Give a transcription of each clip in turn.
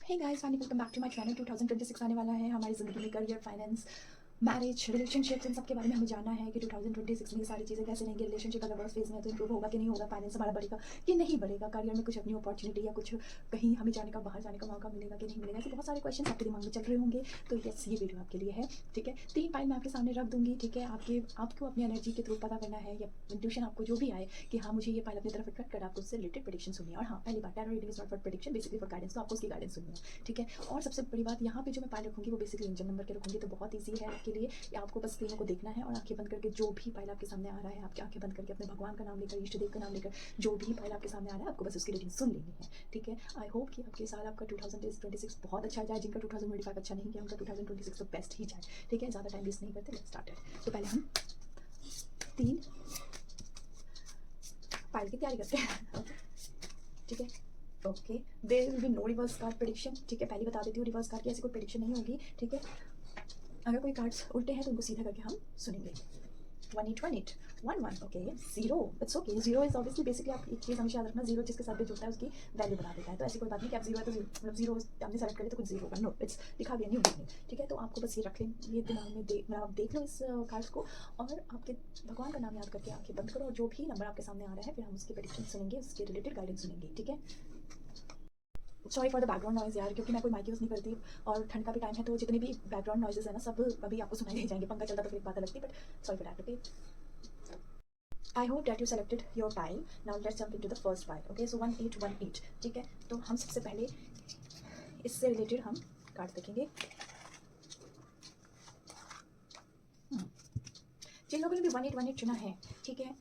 Hey guys, welcome back to my channel. 2026 आने वाला है। हमारी ज़िंदगी में करियर, फाइनेंस, मैरिज, रिलेशनशिप्स, इन सब के बारे में हमें जानना है कि 2026 में ये सारी चीज़ें कैसे रहेंगी। रिलेशनशिप अगर वर्स्ट फेज में है तो इंप्रूव होगा कि नहीं होगा, फाइनेंस हमारा बढ़ेगा कि नहीं बढ़ेगा, करियर में कुछ अपनी अपॉर्चुनिटी या कुछ कहीं हमें जाने का, बाहर जाने का मौका मिलेगा कि नहीं मिलेगा। ऐसे बहुत सारे क्वेश्चन आपके दिमाग में चल रहे होंगे। तो यस, ये वीडियो आपके लिए है। ठीक है, 3 फाइल मैं आपके सामने रख दूंगी। ठीक है, आपको अपनी एनर्जी के थ्रू पता करना है या इंट्यूशन आपको जो भी आए कि हाँ, मुझे ये फाइल अपनी तरफ अट्रैक्ट कर, आपको उससे रिलेटेड प्रेडिक्शन सुननी है। और हाँ, पहली बात, tarot reading is not for prediction, basically for guidance, तो आपको उसकी गाइडेंस सुननी है। ठीक है, और सबसे बड़ी बात, यहाँ पे जो मैं फाइल रखूंगी वो बेसिकली एंजल नंबर के रखूंगी, तो बहुत ईजी है आपके लिए। या आपको बस स्क्रीनों को देखना है और आंखें बंद करके जो भी फाइल आपके सामने आ रहा है, आपकी आंखें बंद करके अपने भगवान का नाम लेकर, इष्ट देव का नाम लेकर, जो भी फाइल आपके सामने आ रहा है आपको बस उसकी रीडिंग सुन लेनी है। ठीक है, आई होप कि आपके साल आपका 2026 बहुत अच्छा जाए। जिनका 2025 अच्छा नहीं गया उनका 2026 तो बेस्ट ही जाए। ठीक है, ज़्यादा टाइम वेस्ट नहीं करते, लेट्स स्टार्ट इट। तो पहले हम 3 फाइल की तैयारी करते हैं। ठीक है, okay, there will be no reverse card prediction. ठीक है, पहले बता देती हूँ, रिवर्स कार्ड की ऐसी कोई प्रेडिक्शन नहीं होगी। ठीक है, अगर कोई कार्ड्स उल्टे हैं तो उनको सीधा करके हम सुनेंगे। 1 8 1 okay, 0 it's okay. 0 is obviously, basically आप एक चीज़ हमेशा याद रखना, 0 जिसके साथ भी जुड़ता है उसकी वैल्यू बना देता है। तो ऐसी कोई बात नहीं कि आप 0 है तो मतलब 0 आपने सेलेक्ट करे तो कुछ 0 होगा। नो, इट्स लिखा भी है न्यू बिगनिंग। ठीक है, तो आपको बस ये रख लें, ये दिमाग में आप देख लो इस कार्ड्स को, और आपके भगवान का नाम याद करके आंखें बंद करो, और जो भी नंबर आपके सामने आ रहा है फिर हम उसकी प्रेडिक्शन सुनेंगे, उसके रिलेटेड गाइडेंस सुनेंगे। ठीक है, sorry for the background noise यार, क्योंकि मैं कोई माइक यूज़ नहीं करती और ठंड का भी टाइम है, तो जितने भी बैकग्राउंड नॉइजेस है ना, सब अभी आपको सुनाई दे जाएंगे। पंखा चलता तो फिर एक बात अलग थी, but sorry for that. Okay, I hope that you selected your file. Now let's jump into the first file. Okay, so 1818। ठीक है, तो हम सबसे पहले इससे रिलेटेड हम कार्ड देखेंगे। जिन लोगों ने भी 1818 चुना है, ठीक है,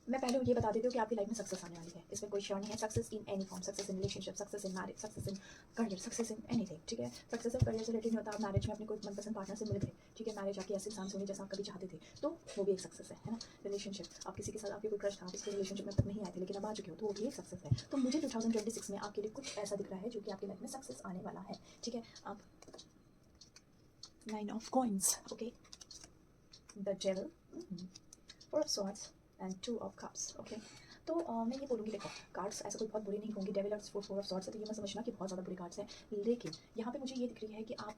मैं पहले ये बता देती हूँ कि आपकी लाइफ में सक्सेस आने वाली है, इसमें कोई श्योर नहीं है। Success in any form, success in relationship, success in marriage, success in career, success in anything. ठीक है, सक्सेस ऑफ करियर से रिलेटेड नहीं होता। आप मैरिज में अपने कोई मनपसंद पार्टनर से मिल गए, ठीक है, मैरिज आपकी ऐसे इंसान से होनी जैसा आप कभी चाहते थे, तो वो भी एक सक्सेस है ना। रिलेशनशिप, आप किसी के साथ, आपके कोई क्रश था, आप इसके रिलेशनशिप में तक नहीं आए थे लेकिन अब आ चुके हो, तो वो भी एक सक्सेस है। तो मुझे 2026 में आपके लिए कुछ ऐसा दिख रहा है जो कि आपकी लाइफ में सक्सेस आने वाला है। ठीक है, आप 9 of coins, okay, the devil, 4 of swords and 2 of cups. Okay, तो मैं ये बोलूँगी, देखो, कार्ड्स ऐसे कोई बहुत बुरे नहीं होंगे। डेविल और 4 ऑफ स्वॉर्ड्स है, तो ये मैं समझना कि बहुत ज़्यादा बुरे कार्ड्स हैं, लेकिन यहाँ पे मुझे ये दिख रही है कि आप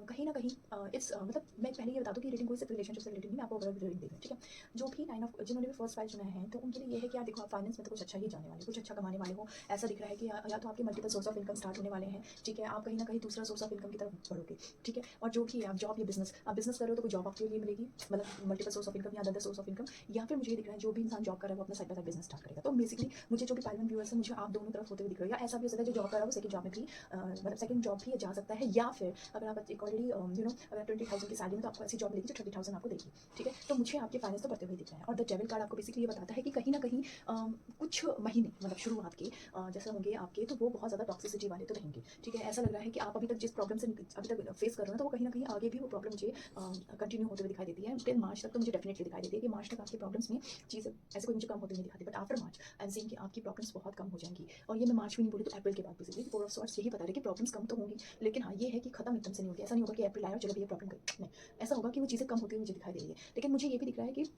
कहीं ना कहीं मतलब मैं पहले ये बता दूँ कि रीडिंग कोई सिर्फ रिलेशनशिप से रिलेटेड नहीं, मैं आपको ओवरऑल रीडिंग दे रही हूँ। ठीक है, जो भी 9 ऑफ, जिन्होंने भी फर्स्ट फाइल चुना है, तो उनके लिए ये है कि यार देखो, आप फाइनेंस में तो कुछ अच्छा ही जाने वाले, कुछ अच्छा कमाने वाले हो। ऐसा दिख रहा है कि या तो आपके multiple source of income start होने वाले हैं। ठीक है, आप कहीं ना कहीं दूसरा सोर्स ऑफ इनकम की तरफ बढ़ोगे। ठीक है, और जो भी आप जॉब या बिजनेस, आप बिजनेस कर रहे हो तो कोई जॉब आपके लिए मिलेगी, मतलब मल्टीपल सोर्स ऑफ इनकम या अदर सोर्स ऑफ इनकम। या फिर मुझे ये दिख रहा है जो भी इंसान जॉब कर रहा है वो अपना side by side business start करेगा। तो बेसिकली मुझे जो भी पाइलमन व्यूअर्स है, मुझे आप दोनों तरफ होते हुए दिख रहे हो, या ऐसा भी हो सकता है जो जॉब कर रहा है वो सेकंड जॉब में भी मतलब सेकंड जॉब भी जा सकता है, या फिर अगर आप एक ऑलरेडी अगर 20,000 की सैलरी में, तो आपको ऐसी जॉब मिलेगी जो 30,000 आपको देगी। ठीक है, तो मुझे आपके फाइनेंस तो बढ़ते हुए दिख रहे हैं। और द डेविल कार्ड आपको बेसिकली ये बताता है कि कहीं ना कहीं कुछ महीने, मतलब शुरुआत के जैसे होंगे आपके, तो वो बहुत ज़्यादा टॉक्सिसिटी वाले तो रहेंगे। ठीक है, ऐसा लग रहा है कि आप अभी तक जिस प्रॉब्लम से अभी तक फेस कर रहे हो, तो वो कहीं ना कहीं आगे भी वो प्रॉब्लम मुझे कंटिन्यू होते हुए दिखाई देती है। टिल मार्च तक तो मुझे डेफिनेटली दिखाई देती है कि मार्च तक आपकी प्रॉब्लम्स में चीज़ें ऐसे कोई मुझे कम होते हुए दिखाती, but after March I am seeing कि आपकी प्रॉब्लम्स बहुत कम हो जाएंगी। और ये मैं मार्च में नहीं बोली तो अप्रैल के बाद बेसिकली 4 ऑफ स्वॉर्ड्स यही बता रहे कि प्रॉब्लम्स कम तो होंगी, लेकिन हाँ ये है कि खत्म एकदम से नहीं होगी। ऐसा नहीं होगा कि अप्रैल आया और चलो ये प्रॉब्लम गई, नहीं, ऐसा होगा कि वो चीज़ें कम होती हुई मुझे दिखाई दे रही है। लेकिन मुझे ये भी दिख रहा है कि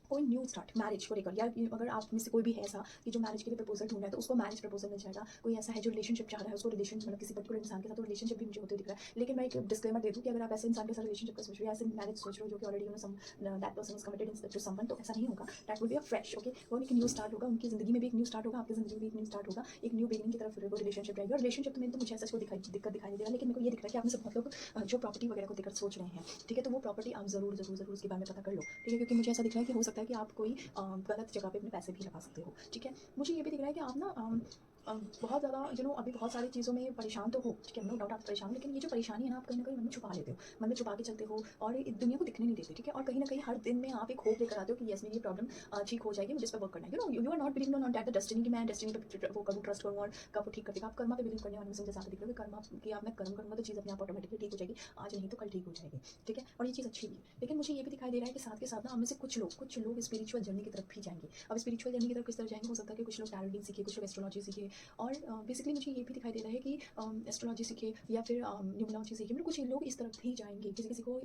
कोई न्यू स्टार्ट मैरिज को लेकर, या अगर आप में से कोई भी है ऐसा कि जो मैरिज के लिए प्रपोजल ढूंढ रहा है, तो उसको मैरिज प्रपोजल मिल जाएगा। कोई ऐसा है जो रिलेशनशिप चाह रहा है, उसको रिलेशन, मतलब किसी पर्टिकुलर इंसान के साथ, तो रिलेशनशिप भी मुझे होते दिख रहा है। लेकिन मैं एक डिस्क्लेमर दे दूँ कि अगर आप ऐसे इंसान के साथ रिलेशनशिप का सोच रहे हो, ऐसे मैरिज सोच रहे हो जो कि already that person is committed to someone, तो ऐसा नहीं होगा। That will be a fresh, okay, वो एक न्यू स्टार्ट होगा, उनकी जिंदगी में भी एक न्यू स्टार्ट होगा, आपकी जिंदगी में भी एक न्यू स्टार्ट होगा, एक न्यू बिगिनिंग की तरफ वो रिलेशनशिप रहेगी। और रिलेशनशिप में तो मुझे ऐसा कोई दिक्कत दिखाई नहीं दे रहा, लेकिन मेरे को ये दिख रहा है कि आप में से बहुत लोग जो प्रॉपर्टी वगैरह को लेकर सोच रहे हैं, ठीक है, तो वो प्रॉपर्टी आप जरूर जरूर जरूर उसके बारे में पता कर लो। ठीक है, क्योंकि मुझे ऐसा दिख रहा है कि हो सकता है कि आप कोई गलत जगह पे अपने पैसे भी लगा सकते हो। ठीक है, मुझे ये भी दिख रहा है कि आप ना बहुत ज़्यादा अभी बहुत सारी चीज़ों में परेशान तो हो। ठीक है, नो डाउट आप परेशान हो, लेकिन ये जो परेशानी है ना, आप कहीं ना कहीं मन में छुपा लेते हो, मन में छुपा के चलते हो और दुनिया को दिखने नहीं देते। ठीक है, और कहीं ना कहीं हर दिन में आप एक होप लेकर आते हो कि यस मेरी ये प्रॉब्लम ठीक हो जाएगी, मुझे इस पर वर्क करना है। You are not believe not that the destiny, कि मैं डेस्टिनी पर वो करूँ, ट्रस्ट करूँ और कब वो ठीक कर देगा। आप कर्मा पे बिलीव करने वाले में मुझे ज़्यादा दिख रहा है कि कर्मा कि आप, मैं कर्म करूँगा तो चीज़ अपने आप ऑटोमेटिकली ठीक हो जाएगी, आज नहीं तो कल ठीक हो जाएगी। ठीक है, और ये चीज़ अच्छी भी है। लेकिन मुझे ये भी दिखाई दे रहा है कि साथ के साथ ना हमें से कुछ लोग स्पिरिचुअल जर्नी की तरफ भी जाएंगे। अब स्पिरिचुअल जर्नी की तरफ किस तरह जाएंगे, हो सकता है कि कुछ लोग टैरो रीडिंग सीखे, कुछ लोग एस्ट्रोलॉजी सीखे, और बेसिकली मुझे ये भी दिखाई दे रहा है कि एस्ट्रोलॉजी सीखे या फिर न्यूमरोलॉजी सीखे, मतलब कुछ लोग इस तरफ ही जाएंगे, किसी किसी को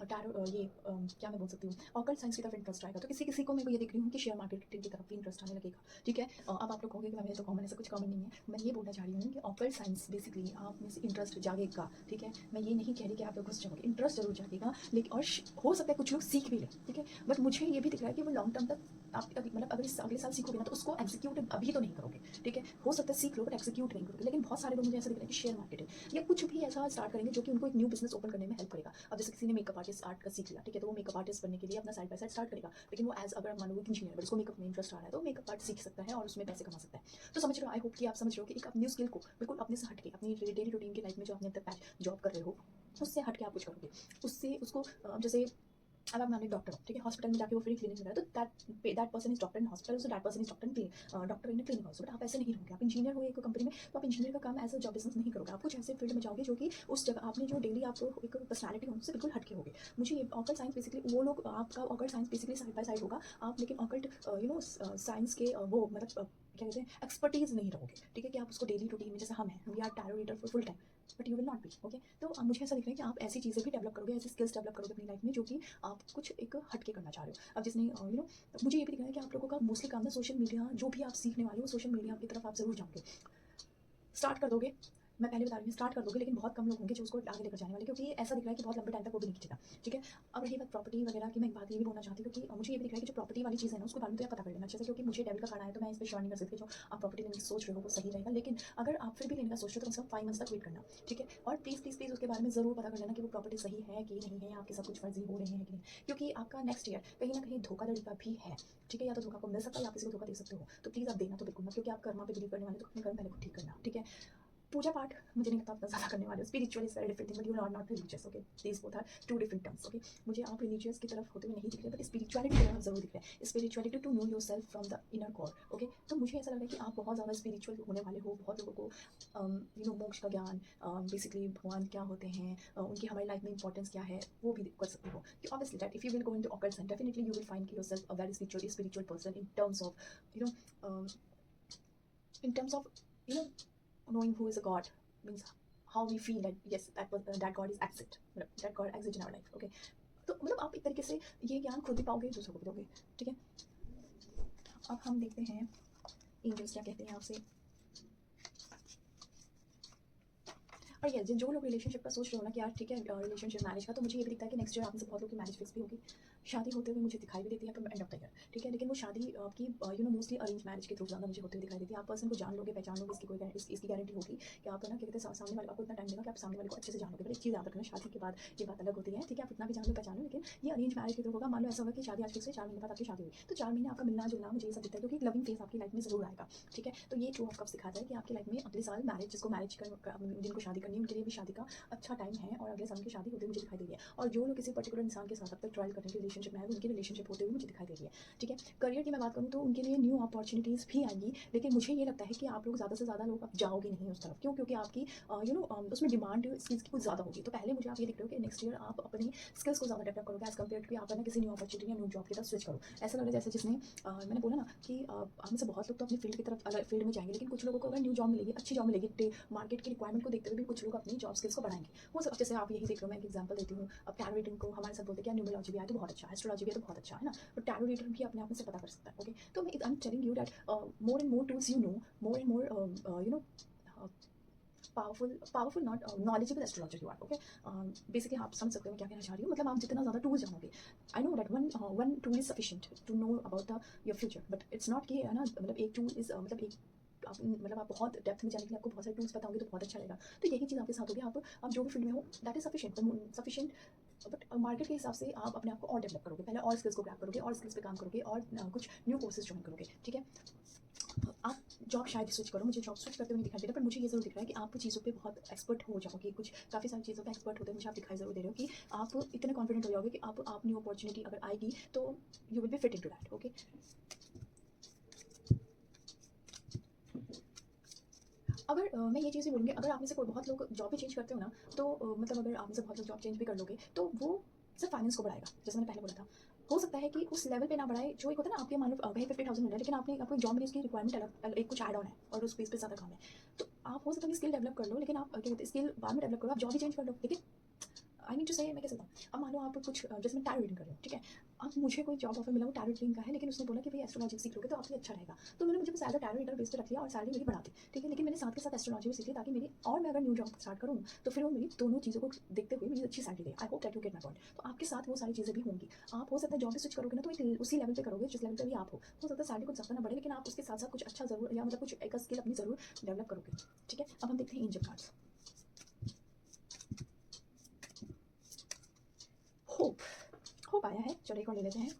टैरो ये क्या मैं बोल सकती हूँ, ऑकल्ट साइंस की तरफ इंटरेस्ट आएगा। तो किसी किसी को मैं ये देख रही हूँ कि शेयर मार्केटिंग की तरफ भी इंटरेस्ट आने लगेगा। ठीक है, अब आप लोग कहोगे कि मैंने तो कॉमन, ऐसा कुछ कॉमन नहीं है। मैं ये बोलना चाह रही हूँ कि ऑकल्ट साइंस बेसिकली आप में से इंटरेस्ट जागेगा। ठीक है, मैं ये नहीं कह रही कि आप लोग घुस जाओगे, इंटरेस्ट जरूर जागेगा, लेकिन और हो सकता है कुछ लोग सीख भी लें। ठीक है, बट मुझे ये भी दिख रहा है कि वो लॉन्ग टर्म तक आप मतलब अगर इस अगले साल सीखोगे ना तो उसको एग्जीक्यूट अभी तो नहीं करोगे। ठीक है, हो सकता है सीख लो बट एग्जीक्यूट नहीं करोगे। लेकिन बहुत सारे लोग मुझे ऐसा दिख रहा है कि शेयर मार्केटिंग या कुछ भी ऐसा स्टार्ट करेंगे जो कि उनको एक न्यू बिजनेस ओपन करने में हेल्प करेगा। अब जैसे किसी ने मेकअप आर्टिस्ट आर्ट का सीख लिया, ठीक है, तो वो मेकअप आर्टिस्ट बनने के लिए अपना साइड बाय साइड स्टार्ट करेगा, लेकिन वो एज अगर मान लो एक इंजीनियर, उसको मेकअप में इंटरेस्ट आ रहा है तो मेकअप आर्ट सीख सकता है और उसमें पैसे कमा सकता है। तो समझ रहे हो, आई होप कि आप समझ रहे हो कि एक न्यू स्किल को बिल्कुल अपने से हट के अपनी डेली रूटीन की लाइफ में जो आपने अब तक जॉब कर रहे हो उससे हट के आप कुछ करोगे, उससे उसको जैसे अब आप मान लो डॉक्टर हो, ठीक है, हॉस्पिटल में जाके वो फ्री क्लिनिक में रहा है, तो that person is doctor in hospital, so that person is doctor in clinic house. But आप ऐसे नहीं रहोगे, आप इंजीनियर हो एक कंपनी में, तो आप इंजीनियर का काम एज अ जॉब बिजनेस नहीं करोगे, आप कुछ ऐसे फील्ड में जाओगे जो कि उस जगह आपने जो डेली आपको एक पर्सनैलिटी हो उससे बिल्कुल हटके होगे। मुझे ये ऑकल्ट साइंस बेसिकली वो लोग, आपका occult science basically side by side होगा आप, लेकिन ऑकल्ट साइंस के वो मतलब क्या कहते हैं एक्सपर्टीज नहीं रहोगे। ठीक है, कि आप उसको डेली रूटीन में, जैसे हम हैं, we are tarot reader for full time, but you will not be okay. तो मुझे ऐसा दिख रहा है कि आप ऐसी चीज़ें भी डेवलप करोगे, ऐसी स्किल्स डेवलप करोगे अपनी लाइफ में जो कि आप कुछ एक हटके करना चाह रहे हो। अब जिसने मुझे ये भी दिख रहा है कि आप लोगों का मोस्टली काम ना सोशल मीडिया, जो भी आप सीखने वाले हो सोशल मीडिया की तरफ आप जरूर जाओगे, स्टार्ट कर दोगे। मैं पहले बता रही हूँ स्टार्ट कर दोगे, लेकिन बहुत कम लोग होंगे जो उसको आगे लेकर जाने वाले, क्योंकि ऐसा दिख रहा है कि बहुत लंबे टाइम तक वो भी नहीं खींचेगा। ठीक है, अब रही बात प्रॉपर्टी वगैरह की, मैं एक बात ये भी बोलना चाहती हूँ कि मुझे ये भी दिख रहा है कि जो प्रॉपर्टी वाली चीज़ है ना उसको बारे में तो आप पता कर लेना अच्छे से, क्योंकि मुझे डेबिट का कार्ड आया तो मैं इस पर श्योर नहीं कर सकती जो आप प्रॉपर्टी लेने की सोच रहे हो वो सही रहेगा। लेकिन अगर आप फिर भी लेने का सोच रहे हो तो कम से कम 5 मंथ्स तक वेट करना। ठीक है, और प्लीज़ प्लीज़ प्लीज़ उसके बारे में ज़रूर पता कर लेना कि वो प्रॉपर्टी सही है कि नहीं है, आपके साथ कुछ फर्जी हो रहे हैं कि नहीं, क्योंकि आपका नेक्स्ट ईयर कहीं ना कहीं धोखाधड़ी का भी है। ठीक है, या तो धोखा को मिल सकता है या किसी को धोखा दे सकते हो, तो प्लीज़ आप देना तो बिल्कुल मत, क्योंकि आप कर्मा पे बिलीव करने वाले तो अपने कर्म पहले को ठीक करना। ठीक है, पूजा पाठ मुझे नहीं लगता आप ज़्यादा करने वाले हो, spiritual is very different thing, but you are not religious okay, these both are two different terms okay. मुझे आप रिलीजियस की तरफ होते हुए नहीं दिख रहे, बट स्पिरिचुअलिटी की तरफ जरूर दिख रहे हैं, spirituality to know your self from the inner core okay. तो मुझे ऐसा लग रहा है कि आप बहुत ज़्यादा स्पिरिचुअल होने वाले हो, बहुत लोगों को मोक्ष का ज्ञान, बेसिकली भगवान क्या होते हैं, उनकी हमारी लाइफ में इंपॉर्टेंस क्या है वो भी कर सकते हो। कि obviously that if you will go into occult science definitely you will find yourself a very spiritual person in terms of you know in terms of you know knowing who is a god, means how we feel that yes that god is exist, that god exists in our life okay। तो मतलब आप एक तरीके से ये ज्ञान खुद भी पाओगे, दूसरों को भी दोगे। ठीक है, अब हम देखते हैं एंजल्स क्या कहते हैं आपसे। और ये जो लोग रिलेशनशिप का सोच रहे हो ना कि यार ठीक है रिलेशनशिप मैरिज का, तो मुझे ये भी दिखता है कि नेक्स्ट ईयर आप में से बहुत लोग की मैरिज फिक्स भी होगी, शादी होते हुए मुझे दिखाई भी देती है एंड ऑफ द ईयर। ठीक है, लेकिन वो शादी आपकी मोस्टली अरेंज मैरिज के थ्रू ज़्यादा मुझे होते हुए दिखाई देती है। आप पर्सन को जान लोगे, पहचान लोगे, इसकी कोई इसकी गारंटी होगी कि आप ना क्या कहते हैं सामने वाले आपको इतना टाइम देगा कि आप सामने वाले को अच्छे से जान लोगे। पर एक चीज़ याद रखना, शादी के बाद ये बात अलग होती है। ठीक है, आप इतना भी जान लो पहचान लो, लेकिन ये अरेंज मैरिज के थ्रू होगा। मान लो ऐसा होगा कि शादी आज फिक्स है, 4 महीने बाद आपकी शादी हुई, तो 4 महीने आपका मिलना जुलना मुझे ये सब दिखता है, क्योंकि एक लविंग फेज आपकी लाइफ में जरूर आएगा। ठीक है, तो ये 2 ऑफ कप्स दिखाता है कि आपकी लाइफ में अगले साल मैरिज, जिसको मैरिज जिनको शादी करनी है उनके लिए भी शादी का अच्छा टाइम है, और अगले साल की शादी होते हुए मुझे दिखाई दे रही है। और जो लोग किसी पर्टिकुलर इंसान के साथ अब तक ट्रायल करने के रिलेशनशिप में है, उनकी रिलेशनशिप होते हुए मुझे दिखाई दे रही है। ठीक है, करियर की मैं बात करूँ तो उनके लिए न्यू अपॉर्चुनिटीज़ भी आएंगी, लेकिन मुझे ये लगता है कि आप लोग ज़्यादा से ज़्यादा लोग अब जाओगे नहीं उस तरफ। क्यों? क्योंकि आपकी उसमें डिमांड इस चीज़ की कुछ ज़्यादा होगी। तो पहले मुझे आप ये दिख रहे हो कि नेक्स्ट ईयर आप अपनी स्किल्स को ज़्यादा डेवलप करोगे एज कम्पेयर टू आप ना किसी न्यू अपॉर्चुनिटी या न्यू जॉब की तरफ स्विच करो। ऐसा लग रहा है जैसे जिसने मैंने बोला ना कि हम से बहुत लोग तो अपनी फील्ड की तरफ अलग फील्ड में जाएंगे, लेकिन कुछ लोगों को अगर न्यू जॉब मिलेगी, अच्छी जॉब मिलेगी, मार्केट की रिक्वायरमेंट को देखते हुए भी कुछ लोग अपनी जॉब स्किल्स को बढ़ाएंगे। वो सब जैसे आप यही देख रहे हो, मैं एक एग्जांपल देती हूँ। अब टैरो रीडिंग को हमारे साथ बोलते हैं कि न्यूमरोलॉजी भी आए तो बहुत अच्छा है, एस्ट्रोलॉजी भी है तो बहुत अच्छा है ना, तो टैरो रीडर भी अपने आप में से पता कर सकता है ओके। तो मैं I am telling you that more and more tools you know, more and more powerful not knowledgeable astrologer you are okay. Basically आप समझ सकते हो मैं क्या कहना चाह रही हूँ, मतलब आप जितना ज़्यादा टूल जानोगे, I know that one tool is sufficient to know about the your future, but it's not कि है ना, मतलब एक टूल इज मतलब एक मतलब आप बहुत डेप्थ में जाने के लिए आपको बहुत सारे टूल्स पता होंगे तो बहुत अच्छा रहेगा। तो यही चीज़ आपके साथ होगी, आप जो भी फील्ड में हो that is sufficient, but market के हिसाब से आप अपने आप को और डेवलप करोगे, पहले और स्किल्स को ग्रैब करोगे, और स्किल्स पे काम करोगे, और कुछ न्यू कोर्सेज ज्वाइन करोगे। ठीक है, आप जॉब शायद स्विच करो, मुझे जॉब स्विच करते हुए नहीं दिखाई दे रहा, पर मुझे ये जरूर दिख रहा है कि आप चीज़ों पे बहुत एक्सपर्ट हो जाओगे, कुछ काफ़ी सारी चीज़ों पे एक्सपर्ट होते हैं मुझे आप दिखाई जरूर दे रहे हो कि आप इतने कॉन्फिडेंट हो जाओगे कि आप न्यू अपॉर्चुनिटी अगर आएगी तो you will be fit into that okay. अगर मैं ये चीज़ भी बोलूँगी, अगर आप में से कोई बहुत लोग जॉब भी चेंज करते हो ना, तो मतलब अगर आप में से बहुत लोग जॉब चेंज भी कर लोगे तो वो सिर्फ फाइनेंस को बढ़ाएगा, जैसे मैंने पहले बोला था। हो सकता है कि उस लेवल पे ना बढ़ाए जो एक होता है ना, आपके मान लो कहीं 50,000 मिल रहा है, लेकिन आपको एक जॉब मिली, उसकी रिक्वायरमेंट अलग एक कुछ ऐड ऑन है और उस बेस पे ज़्यादा काम है। तो आप हो सकता है कि स्किल डेवलप कर लो, लेकिन आप क्या कहते हैं, स्किल बाद में डेवलप करो, आप जॉब भी चेंज कर लो, लेकिन आई मीन टू से मैं कैसे बताऊँ, अब मान लो आप कुछ जैसे मैं टैरो रीडिंग कर रही हूँ, ठीक है। अब मुझे कोई जॉब ऑफर मिला वो टैरो रीडिंग का है, लेकिन उसने बोला कि भाई एस्ट्रोलॉजी सीख लोगे तो आपके लिए अच्छा रहेगा, तो मैंने मुझे बस as a tarot reader base पे रख लिया और सैलरी मेरी बढ़ा दी, ठीक है। लेकिन मैंने साथ के साथ एस्ट्रोलॉजी भी सीख ली, ताकि मेरी और मैं अगर न्यू जॉब स्टार्ट करूँ तो फिर वो मेरी दोनों चीज़ों को देखते हुए मुझे अच्छी salary they. I hope that you get my point. तो आपके साथ वो सारी चीज़ें भी होंगी। आप हो सकता है जॉब भी स्विच करोगे ना, तो एक उसी लेवल पे करोगे जिस लेवल पे भी आप हो सकता है सैलरी कुछ ज़्यादा ना बढ़े, लेकिन आप उसके साथ साथ कुछ अच्छा ज़रूर, या मतलब कुछ एक स्किल अपनी ज़रूर डेवलप करोगे, ठीक है। अब हम देखते हैं एंजल कार्ड्स। होप, होप आया है, चलो एक और ले लेते हैं।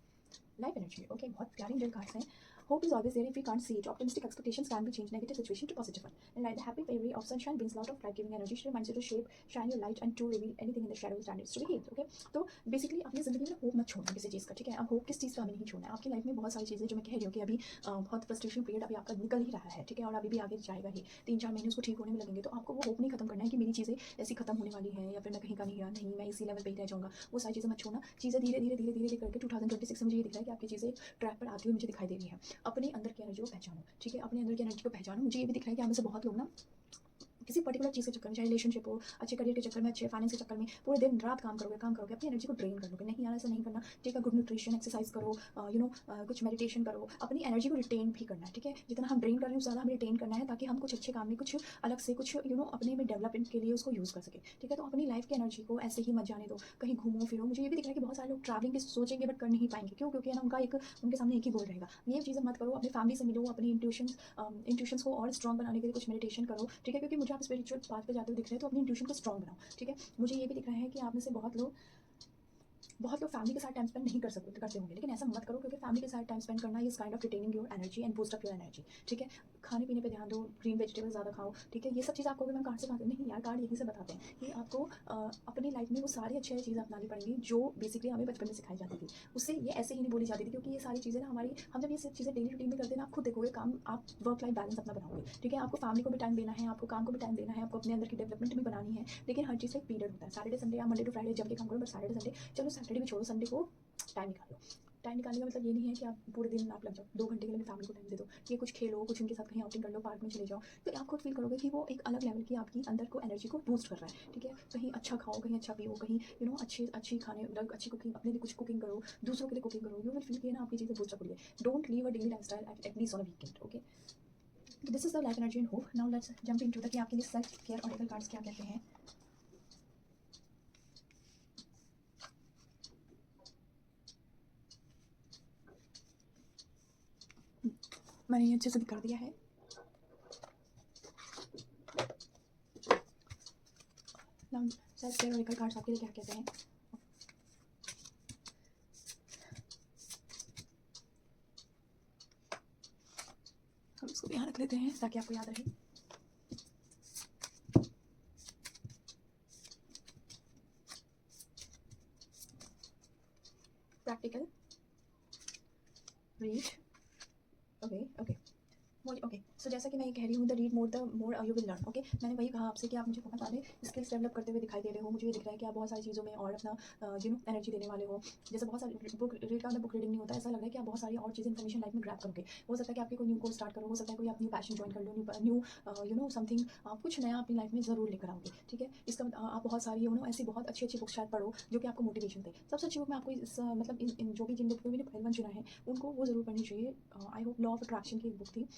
लाइफ एनर्जी, ओके, बहुत प्यारी एंजल कार्ड्स हैं। Hope is always there if we can't see it, optimistic expectations can be change negative situation to positive one, and like the happy fairy of sunshine brings lot of life giving energy, she reminds you to shape shine your light and to reveal anything in the shadow standards to be healed, okay. तो basically अपनी जिंदगी में hope मत छोड़ना किसी चीज़ का, ठीक है। अब होप किस चीज़ का हमें नहीं छोड़ना है। आपकी लाइफ में बहुत सारी चीज़ें जो मैं कह रही हूँ कि अभी बहुत फ्रस्ट्रेशन पीरियड अभी आपका निकल ही रहा है, ठीक है, और अभी भी आगे जाएगा ही, 3-4 महीने उसको ठीक होने में लगेंगे। तो आपको वो होप नहीं खत्म करना है कि मेरी चीज़ें ऐसी खत्म होने वाली है, या फिर मैं कहीं का नहीं, नहीं मैं इसी लेवल पे ही रह जाऊँगा। वो सारी चीज़ें मत छोड़ना। चीज़ें धीरे धीरे धीरे धीरे करके 2026 में मुझे ये दिख रहा है कि आपकी चीज़ें ट्रैक पर आती हुई मुझे दिखाई दे रही है। अपने अंदर की एनर्जी को पहचानो, ठीक है, अपने अंदर की एनर्जी को पहचानो। मुझे ये भी दिख रहा है कि आप में से बहुत लोग ना किसी पर्टिकुलर चीज़ के चक्कर में, चाहे रिलेशनशिप हो, अच्छे करियर के चक्कर में, अच्छे फाइनेंस के चक्कर में पूरे दिन रात काम करोगे, अपनी एनर्जी को ड्रेन कर लोगे। नहीं यार, ऐसा नहीं करना। Take a good nutrition, exercise करो, कुछ मेडिटेशन करो, अपनी एनर्जी को रिटेन भी करना है, ठीक है। जितना हम ड्रेन कर रहे हैं उससे ज़्यादा हमें रिटेन करना है, ताकि हम कुछ अच्छे काम में, कुछ अलग से, कुछ अपने में डेवलपमेंट के लिए उसको यूज़ कर सके, ठीक है। तो अपनी लाइफ की एनर्जी को ऐसे ही मत जाने दो, कहीं घूमो फिरो। मुझे ये भी दिख रहा है कि बहुत सारे लोग ट्रैवलिंग की सोचेंगे बट कर नहीं पाएंगे, क्यों? क्योंकि ना उनका एक, उनके सामने एक ही गोल रहेगा। ये चीज़ें मत करो। अपनी फैमिली से मिलो, अपनी इंट्यूशंस को और स्ट्रॉन्ग बनाने के लिए कुछ मेडिटेशन करो, ठीक है। क्योंकि मुझे आप स्पिरिचुअल पाथ पे जाते हुए दिख रहे हैं, तो अपनी इंट्यूशन को स्ट्रॉन्ग बनाओ, ठीक है। मुझे ये भी दिख रहा है कि आप में से बहुत लोग फैमिली के साथ टाइम स्पेंड नहीं कर सकते, करते होंगे, लेकिन ऐसा मत करो, क्योंकि फैमिली के साथ टाइम स्पेंड करना is kind of retaining your energy and boost up your energy, ठीक है। खाने पीने पे ध्यान दो, ग्रीन वेजिटेबल ज़्यादा खाओ, ठीक है। ये सब चीज़ आपको अगर मैं कार्ड से बात नहीं यार, कार्ड यहीं से बताते हैं कि आपको अपनी लाइफ में वो सारी अच्छी अच्छी चीज़ें अपनानी पड़ेंगी जो बेसिकली हमें बचपन में सिखाई जाती थी। उससे ये ऐसे ही नहीं बोली जाती थी, क्योंकि ये सारी चीज़ें ना हमारी, हम जब ये सब चीज़ें डेली रूटीन में करते हैं ना, आप खुद देखोगे काम, आप वर्क लाइफ बैलेंस अपना बनाओगे, ठीक है। आपको फैमिली को भी टाइम देना है, आपको काम को भी टाइम देना है, आपको अपने अंदर की डेवलपमेंट भी बनानी है, लेकिन हर चीज़ का एक पीरियड होता है। सैटरडे संडे, आप मंडे टू फ्राइडे जब के काम करो, बट सैटरडे संडे, चलो सैटरडे भी छोड़ो, संडे को टाइम निकालो। टाइम निकालने का मतलब ये नहीं है कि आप पूरे दिन आप लग जाओ, 2 घंटे के लिए फैमिली को टाइम दे दो, ये कुछ खेलो, कुछ उनके साथ कहीं आउटिंग कर लो, पार्क में चले जाओ, तो आप खुद फील करोगे कि वो एक अलग लेवल की आपकी अंदर को एनर्जी को बूस्ट कर रहा है, ठीक है। कहीं अच्छा खाओ, कहीं अच्छा पियो, कहीं अच्छी अच्छी खाने, मतलब अच्छी कुकिंग, अपने लिए कुछ कुकिंग करो, दूसरों के लिए कुकिंग करो, यू विल फील कि ना आपकी चीज़ें बूस्ट अप हो रही है। Don't leave a daily life style at least on a weekend, okay. तो this is the life energy and hope. Now let's jump into the कि आपके लिए सेल्फ केयर ऑरेकल कार्ड्स क्या कहते हैं। मैंने ये अच्छे से कर दिया है। Now self care oracle cards आपके लिए क्या कहते हैं। हम इसको यहाँ रख लेते हैं ताकि आपको याद रहे। प्रैक्टिकल, रीड, ओके ओके, मुझे ओके। सो जैसा कि मैं ये कह रही हूँ, the read more the more you will learn, okay. मैंने वही कहा आपसे कि आप मुझे बहुत सारे स्किल्स डेवलप करते हुए दिखाई दे रहे हो। मुझे ये दिख रहा है कि आप बहुत सारी चीज़ों में और अपना एनर्जी देने वाले हो। जैसे बहुत सारी बुक रीड का मतलब बुक रीडिंग नहीं होता, ऐसा लग रहा है कि आप बहुत सारी और चीज़ें इन्फॉर्मेशन लाइफ में ग्रैब करोगे। हो सकता है कि आपके कोई न्यू कोर्स स्टार्ट करो, हो सकता है कोई आप न्यू पैशन ज्वाइन कर लो, न्यू समथिंग, आप कुछ नया अपनी लाइफ में ज़रूर लेकर आओगे, ठीक है। इसका आप बहुत सारी ऐसी बहुत अच्छी अच्छी बुक्स शायद पढ़ो जो कि आपको मोटिवेशन दे। सबसे अच्छी बुक मैं आपको मतलब इन जो भी जिन बुक को मैंने पहलवान चुना है उनको वो ज़रूर पढ़नी चाहिए। I hope law of attraction की एक बुक थी,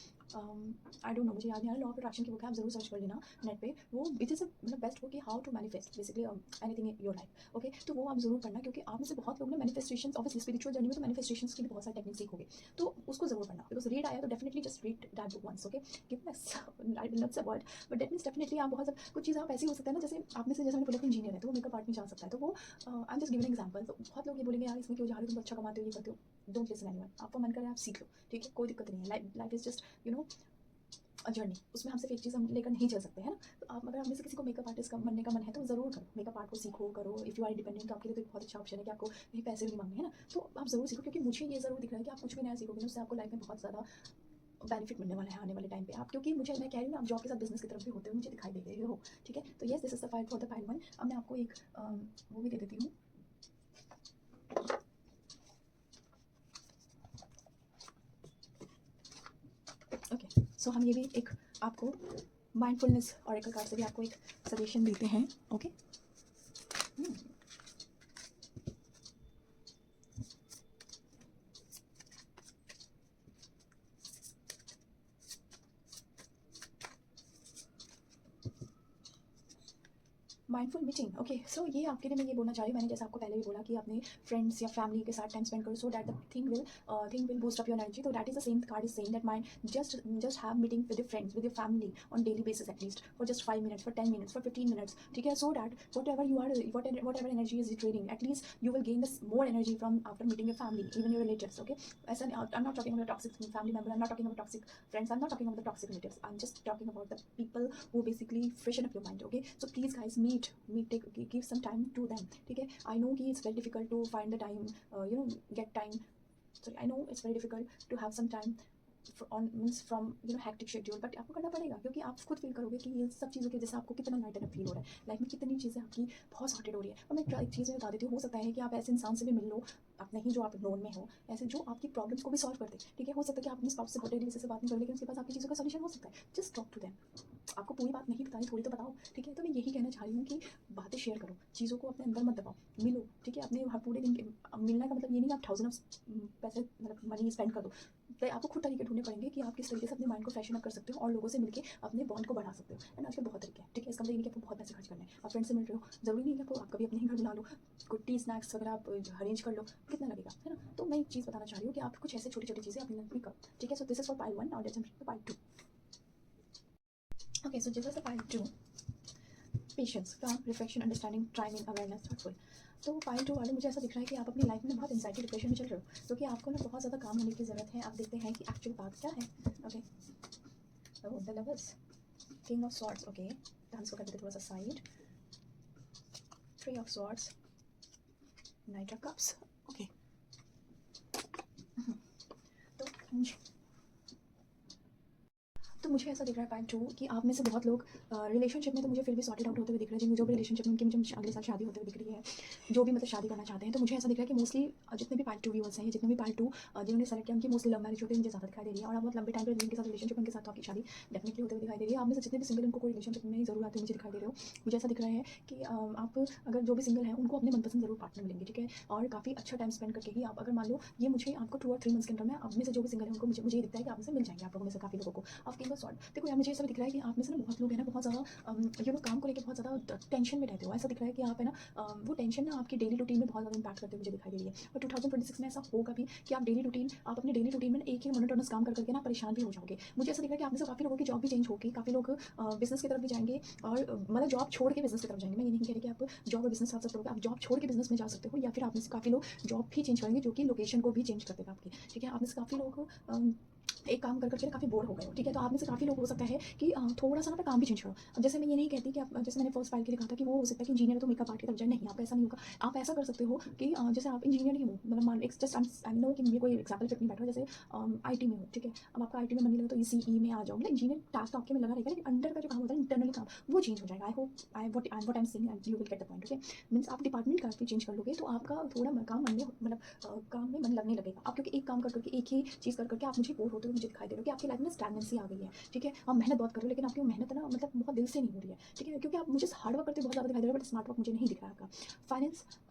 आई डोंट नो, मुझे याद नहीं आ रहा। लॉ ऑफ अट्रैक्शन की बुक है, आप जरूर सर्च कर लेना नेट पे। वो इट इज़ मतलब बेस्ट बुक कि how to manifest basically anything in your life, okay. तो वो आप जरूर पढ़ना, क्योंकि आप में से बहुत लोग ना मैनिफेस्टेशन, ऑब्वियसली स्पिरिचुअल जर्नी में तो मैनिफेस्टेशन की भी बहुत सारी टेक्निक सीखोगे, तो उसको जरूर पढ़ना। बिकॉज रीड आया तो definitely just read that book once, okay. Give I will not say word, but that means definitely आप बहुत कुछ चीज़ आप ऐसी हो सकता है ना, जैसे आप में से, जैसे मैंने बोला कि इंजीनियर है तो वो मेकअप आर्ट में जा सकता है, तो वो आई एम जस्ट गिविंग एग्जाम्पल। तो बहुत लोग ये बोलेंगे यार इसमें क्यों जा रहे हो, तुम तो अच्छा कमाते हो, ये करते हो। डोंट लिसन एनीवन, आपको मन करे आप सीख लो, ठीक है, कोई दिक्कत नहीं है। लाइफ इज जस्ट जर्नी, उसमें हम सिर्फ एक चीज़ हम लेकर नहीं चल सकते हैं ना। तो आप अगर आप में से किसी को मेकअप आर्टिस्ट का बनने का मन है तो ज़रूर करो, मेकअप आर्ट को सीखो, करो। इफ़ यू आर इंडिपेंडेंट तो आपके लिए तो एक बहुत अच्छा ऑप्शन है कि आपको कहीं पैसे भी नहीं मांगने, है ना। तो आप ज़रूर सीखो, क्योंकि मुझे ये ज़रूर दिख रहा है कि आप कुछ भी नया सीखोगे ना, उससे आपको लाइफ में बहुत ज़्यादा बेनिफिट मिलने वाला है आने वाले टाइम पे। आप, क्योंकि मुझे, मैं कह रही हूँ ना, आप जॉब के साथ बिजनेस की तरफ भी होते हो, मुझे दिखाई दे रहे हो, ठीक है। तो yes, this is the file for the file one. अब मैं आपको एक वो भी दे देती हूँ, ओके, सो हम ये भी एक आपको माइंडफुलनेस ऑरेकल कार्ड से भी आपको एक सजेशन देते हैं। Okay, mindful meeting. ओके, सो ये आपके लिए मैं ये बोलना चाह रही हूँ, मैंने जैसे आपको पहले भी बोला कि अपने फ्रेंड्स या फैमिली के साथ टाइम स्पेंड करो, so that the thing will boost up your energy. तो that is the same card is saying that mind just have meeting with your friends, with your family on daily basis at least for just 5 minutes, for 10 minutes, for 15 minutes, ठीक है, so that whatever energy is trading, at least you will gain this more energy from after meeting your family, even your relatives. Okay, ऐसा I am not talking about toxic family member, I am not talking about toxic friends, I am not talking about toxic relatives, I am just talking about the people who basically freshen up your mind. Okay, so please guys, give some time to them. ठीक है, I know कि it's very difficult to find the time, get time, sorry, I know it's very difficult to have some time from hectic schedule, but आपको करना पड़ेगा, क्योंकि आप खुद feel करोगे कि ये सब चीज़ों की वजह से आपको कितना लाइटर फील हो रहा है, लाइफ में कितनी चीज़ें आपकी बहुत सॉर्टेड हो रही है। और मैं एक चीज़ में बता देती हूँ, हो सकता है कि आप ऐसे इंसान से भी मिल लो, आप नहीं जो आप नोन में हो, ऐसे जो आपकी प्रॉब्लम्स को भी सॉल्व कर दे। ठीक है, हो सकता है कि आप अपने स्पाउस से बहुत डेली से बात नहीं करें, लेकिन उसके पास आपकी चीज़ों का सोल्यूशन हो सकता है। जस्ट टॉक टू देम, आपको पूरी बात नहीं बताई, थोड़ी तो बताओ। ठीक है, तो मैं यही कहना चाह रही हूँ कि बातें शेयर करो, चीज़ों को अपने अंदर मत दबाओ, मिलो। ठीक है, अपने हर पूरे दिन मिलने का मतलब ये नहीं कि आप थाउजेंड ऑफ पैसे मतलब मनी स्पेंड कर दो, तो आपको खुद तरीके ढूंढने पड़ेंगे कि आप किस तरीके से अपने माइंड को फ्रेशन अप कर सकते हो और लोगों से मिलकर अपने बॉन्ड को बढ़ा सकते हो। एंड आजकल बहुत तरीके हैं। ठीक है, इसका मतलब ये नहीं कि आपको बहुत पैसे खर्च करने हैं, आप फ्रेंड से मिल रहे हो, जरूरी नहीं है कि आप कभी अपने ही घर बुला लो, कुछ टी स्नैक्स वगैरह आप अरेंज कर लो, कितना लगेगा, है ना। तो मैं एक चीज़ बताना चाह रही हूँ कि आप कुछ ऐसे छोटी छोटी चीज़ें अपनी लाइफ में करो। ठीक है, so this is for pile 1, और let's pile 2। Okay, so this is the pile 2, patience, calm, reflection, understanding, timing, awareness, thoughtful. तो पाइल 2 वाले मुझे ऐसा दिख रहा है कि आप अपनी लाइफ में बहुत एंजाइटी डिप्रेशन में चल रहे हो, क्योंकि आपको ना बहुत ज़्यादा काम होने की ज़रूरत है। आप देखते हैं कि एक्चुअल बात क्या है। Okay, the lovers, king of swords. Okay, dance को कर देते थोड़ा सा side, three of swords, night of cups. Okay, तो मुझे ऐसा दिख रहा है पार्ट 2 कि आप में से बहुत लोग रिलेशनशिप में तो मुझे फिर भी सॉर्टेड आउट होते हुए दिख रहे हैं, जिनमें जो भी रिलेशनशिप में उनकी मुझे अगले साल शादी होते हुए दिख रही है, जो भी मतलब शादी करना चाहते हैं। तो मुझे ऐसा दिख रहा है कि मोस्टली जितने भी पार्ट 2 व्यूअर्स हैं, जितने भी पार्ट 2 जिन्होंने सेलेक्ट किया, उनकी मोस्टली लव मैरिज होती है, मुझे ज़्यादा दिखाई दे रही है। और आप बहुत लंबे टाइम पर जिनके साथ रिलेशनशिप, उनके साथ आपकी शादी डेफिनेटली होते हुए दिखाई दे रही है। आप में से जितने भी सिंगल, उनको कोई रिलेशनशिप में जरूर आते हुए मुझे दिखाई दे रहे हो। मुझे ऐसा दिख रहा है कि आप अगर जो भी सिंगल हैं, उनको अपने मनपसंद जरूर पार्टनर मिलेंगे। ठीक है, और काफ़ी अच्छा टाइम स्पेंड करके ही आप, अगर मान लो ये मुझे आपको 2 और 3 मंथ्स के अंदर में आप में से जो भी सिंगल है, उनको मुझे ये दिखता है कि आप में से मिल जाएंगे, आप लोगों में से काफ़ी लोगों को। आप किंग ऑफ सॉर्ड, देखो यार, मुझे ऐसा दिख रहा है कि आप में से ना बहुत लोग हैं ना, बहुत ज़्यादा काम को लेकर बहुत ज़्यादा टेंशन में रहते हो। ऐसा दिख रहा है कि आप है ना, वो टेंशन ना आपकी डेली रूटीन में बहुत ज़्यादा इंपैक्ट करते हुए मुझे दिखाई दे रही है। और 2026 में ऐसा होगा भी कि आप अपने डेली रूटीन में एक ही मोनोटोनस काम कर करके ना परेशान भी हो जाओगे। मुझे ऐसा दिख रहा है कि आप में से काफ़ी लोगों की जॉब भी चेंज होगी, काफ़ी लोग बिजनेस की तरफ भी जाएंगे, और मतलब जॉब छोड़ के बिजनेस की तरफ जाएंगे। मैं ये नहीं कह रही कि आप जॉब और बिजनेस साथ साथ करोगे, आप जॉब छोड़ के बिजनेस में जा सकते हो, या फिर आप में से काफ़ी लोग जॉब भी चेंज करेंगे, जो कि लोकेशन को भी चेंज कर देगा आपकी। ठीक है, आप में से काफ़ी लोग एक काम कर करके काफ़ी बोर हो गए हो। ठीक है, तो आप में से काफ़ी लोग हो सकता है कि थोड़ा सा ना काम भी चेंज करो। अब जैसे मैं ये नहीं कहती कि आप, जैसे मैंने फर्स्ट फाइल के लिए कहा था कि वो हो सकता है कि इंजीनियर तो मेकअप आर्ट की तरफ जाए, नहीं, आप ऐसा नहीं होगा। आप ऐसा कर सकते हो कि जैसे आप इंजीनियर ही हो, मतलब मान एक जस्ट आई नो कि ये कोई एग्जाम्पल फिट नहीं बैठ रहा, जैसे IT में हो। ठीक है, अब आपका IT में मन नहीं लगा तो CE में आ जाओ, मतलब इंजीनियर टास्क आपके में लगा रहेगा, लेकिन अंडर का जो काम होता है, इंटरनली काम, वो चेंज हो जाएगा। I hope what I am saying and you will get the point. Okay, means आप डिपार्टमेंट काफ़ी चेंज कर लोगे, तो आपका थोड़ा काम मन में मतलब काम में मन लगने लगेगा। आप क्योंकि एक काम कर करके, एक ही चीज़ कर करके आप मुझे बोर होते हुए मुझे दिखाई दे रहे हो कि आपकी लाइफ में स्टैगनेंसी आ गई है। ठीक है, आप मेहनत बहुत कर रहे हो, लेकिन आपकी मेहनत ना मतलब बहुत दिल से नहीं हो रही है। ठीक है, क्योंकि आप मुझे हार्ड वर्क करते बहुत ज़्यादा दिखाई दे रहे हो, बट स्मार्ट वर्क मुझे नहीं दिख रहा है आपका।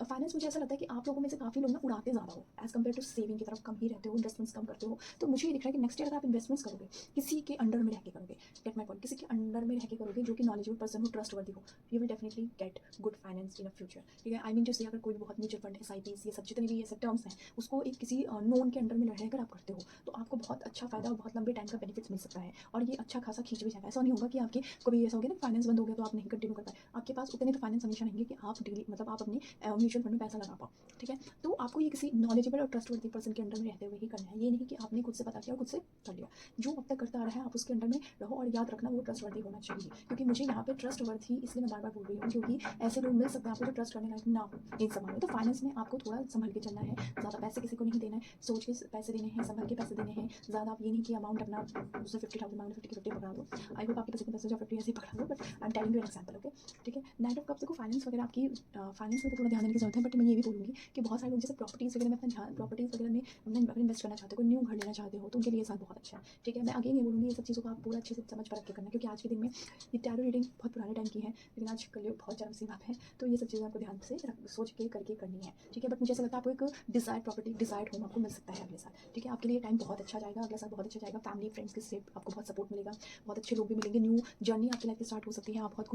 फाइनेंस मुझे ऐसा लगता है कि आप लोगों में से काफ़ी लोग ना उड़ाते ज़्यादा हो, एज़ कम्पेयर टू सेविंग की तरफ कम ही रहते हो, इन्वेस्टमेंट्स कम करते हो। तो मुझे ये दिख रहा है कि नेक्स्ट ईयर अगर आप इन्वेस्टमेंट्स करोगे, किसी के अंडर में रह के करोगे, गेट माई पॉइंट, किसी के अंडर में रह के करोगे जो कि नॉलेजेबल पर्सन हो, ट्रस्ट वर्दी हो, you will definitely get good finance in a future. ठीक है, आई मीन टू से अगर कोई बहुत म्यूचुअल फंड, SIPs, ये सब जितने भी ऐसे टर्म्स हैं, उसको एक किसी नोन के अंडर में रहकर आप करते हो, तो आपको बहुत अच्छा फायदा और बहुत लंबे टाइम का बेनिफिट्स मिल सकता है, और ये अच्छा खासा खींच भी जाएगा। ऐसा नहीं होगा कि आपकी कभी ऐसा हो गया ना, फाइनेंस बंद हो गया तो आप नहीं कंटिन्यू कर पाए, आपके पास उतने तो फाइनेंस हमेशा रहेंगे कि आप डेली मतलब आप अपने म्यूचुअल फंड में पैसा लगा पाओ। ठीक है, तो आपको ये किसी नॉलेजेबल और ट्रस्टवर्दी पर्सन के अंडर में रहते हुए ही करना है, ये नहीं कि आपने खुद से पता किया और खुद से कर लिया। जो अब तक करता आ रहा है आप उसके अंडर में रहो, और याद रखना वो ट्रस्टवर्दी होना चाहिए, क्योंकि मुझे यहाँ पे ट्रस्टवर्दी इसलिए मैं बार बार बोल रही हूँ, क्योंकि ऐसे लोग मिल सकते हैं आपको जो ट्रस्ट करने लायक ना हो इन सब में। तो फाइनेंस में आपको थोड़ा संभल के चलना है, ज़्यादा पैसे किसी को नहीं देना है, सोच के पैसे देने हैं, संभल के पैसे देने हैं, ज़्यादा आप ये नहीं कि अमाउंट अपना उससे 50,000 मांगना, 50 की 50 पकड़ा दो। आई होप आपके पास इतने पैसे जो 50 ऐसे ही पकड़ा दो, but I am telling you an example, okay. ठीक है, नाइट ऑफ कप्स देखो फाइनेंस वगैरह आपकी फाइनेंस में तो थोड़ा ध्यान देने की जरूरत है, बट मैं ये भी बोलूँगी कि बहुत सारे लोग जैसे प्रॉपर्टीज़ वगैरह में अपना ध्यान, प्रॉपर्टीज़ वगैरह में अपना अगर इन्वेस्ट करना चाहते हो, कोई न्यू घर लेना चाहते हो, तो उनके लिए ये साल बहुत अच्छा है। ठीक है, मैं अगेन ये बोलूँगी ये सब चीज़ों को आप पूरा अच्छे से समझ परख के करना, क्योंकि आज के दिन में ये टैरो रीडिंग बहुत पुराने टाइम की है, लेकिन आज कल बहुत ज़्यादा सीमा पे है, तो ये सब चीज़ें आपको ध्यान से सोच के करके करनी है। ठीक है, बट मुझे ऐसा लगता है आपको एक डिज़ायर्ड प्रॉपर्टी, डिज़ायर्ड होम आपको मिल सकता है अगले साल। ठीक है, आपके लिए टाइम बहुत अच्छा जाएगा, अगला साल बहुत अच्छा जाएगा, फैमिली फ्रेंड्स के से आपको बहुत सपोर्ट मिलेगा, बहुत अच्छे लोग भी मिलेंगे, न्यू जर्नी आपकी लाइफ की स्टार्ट हो सकती है, आप बहुत